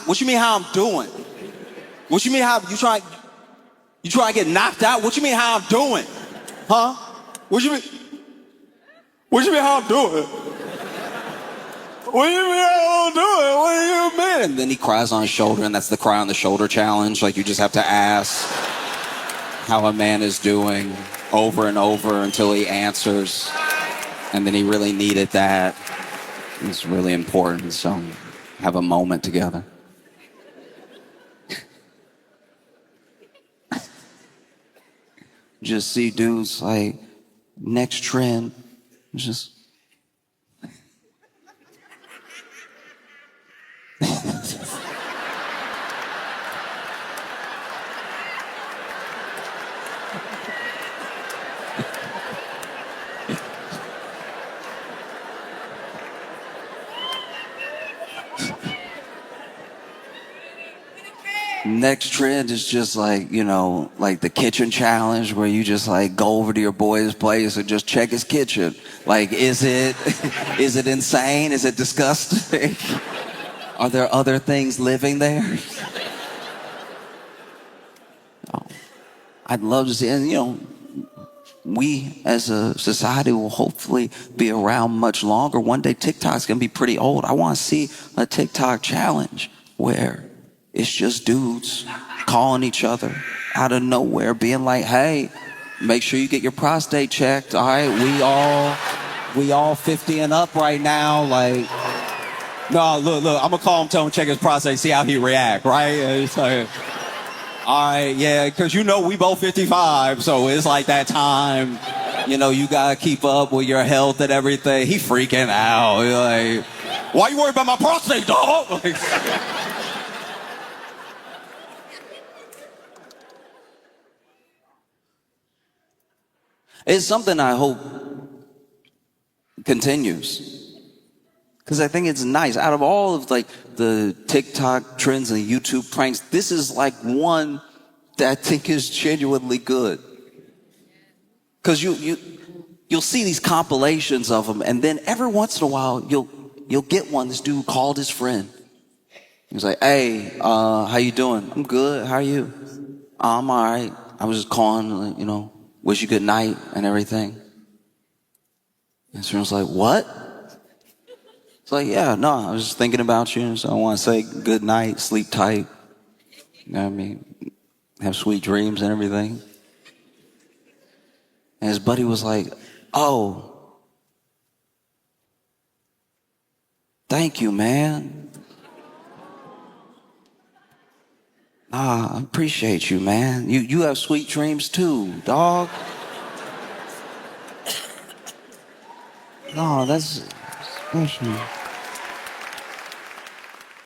I'm doing? What you mean how you trying to get knocked out? What you mean how I'm doing? Huh? What you mean how I'm doing? What do you mean how I'm doing? What do you mean? And then he cries on his shoulder, and that's the cry on the shoulder challenge. Like, you just have to ask how a man is doing over and over until he answers. And then he really needed that. It's really important. So have a moment together. Just see dudes like, next trend, just next trend is just like, like the kitchen challenge where you just like go over to your boy's place and just check his kitchen. Like, is it insane? Is it disgusting? Are there other things living there? I'd love to see, and we as a society will hopefully be around much longer. One day TikTok's gonna be pretty old. I wanna see a TikTok challenge where it's just dudes calling each other out of nowhere, being like, hey, make sure you get your prostate checked. All right, we all 50 and up right now. Like, no, look, I'm gonna call him, tell him to check his prostate, see how he react, right? It's like, all right, yeah, because we both 55, so it's like that time, you gotta keep up with your health and everything. He freaking out. He's like, why you worried about my prostate, dog? Like, it's something I hope continues. Because I think it's nice. Out of all of like the TikTok trends and YouTube pranks, this is like one that I think is genuinely good. Because you'll see these compilations of them, and then every once in a while you'll get one. This dude called his friend. He was like, hey, how you doing? I'm good. How are you? I'm all right. I was just calling, wish you good night and everything. And his friend was like, what? It's like, yeah, no, I was just thinking about you, so I want to say good night, sleep tight. You know what I mean? Have sweet dreams and everything. And his buddy was like, oh, thank you, man. I appreciate you, man. You have sweet dreams too, dog. No, that's special.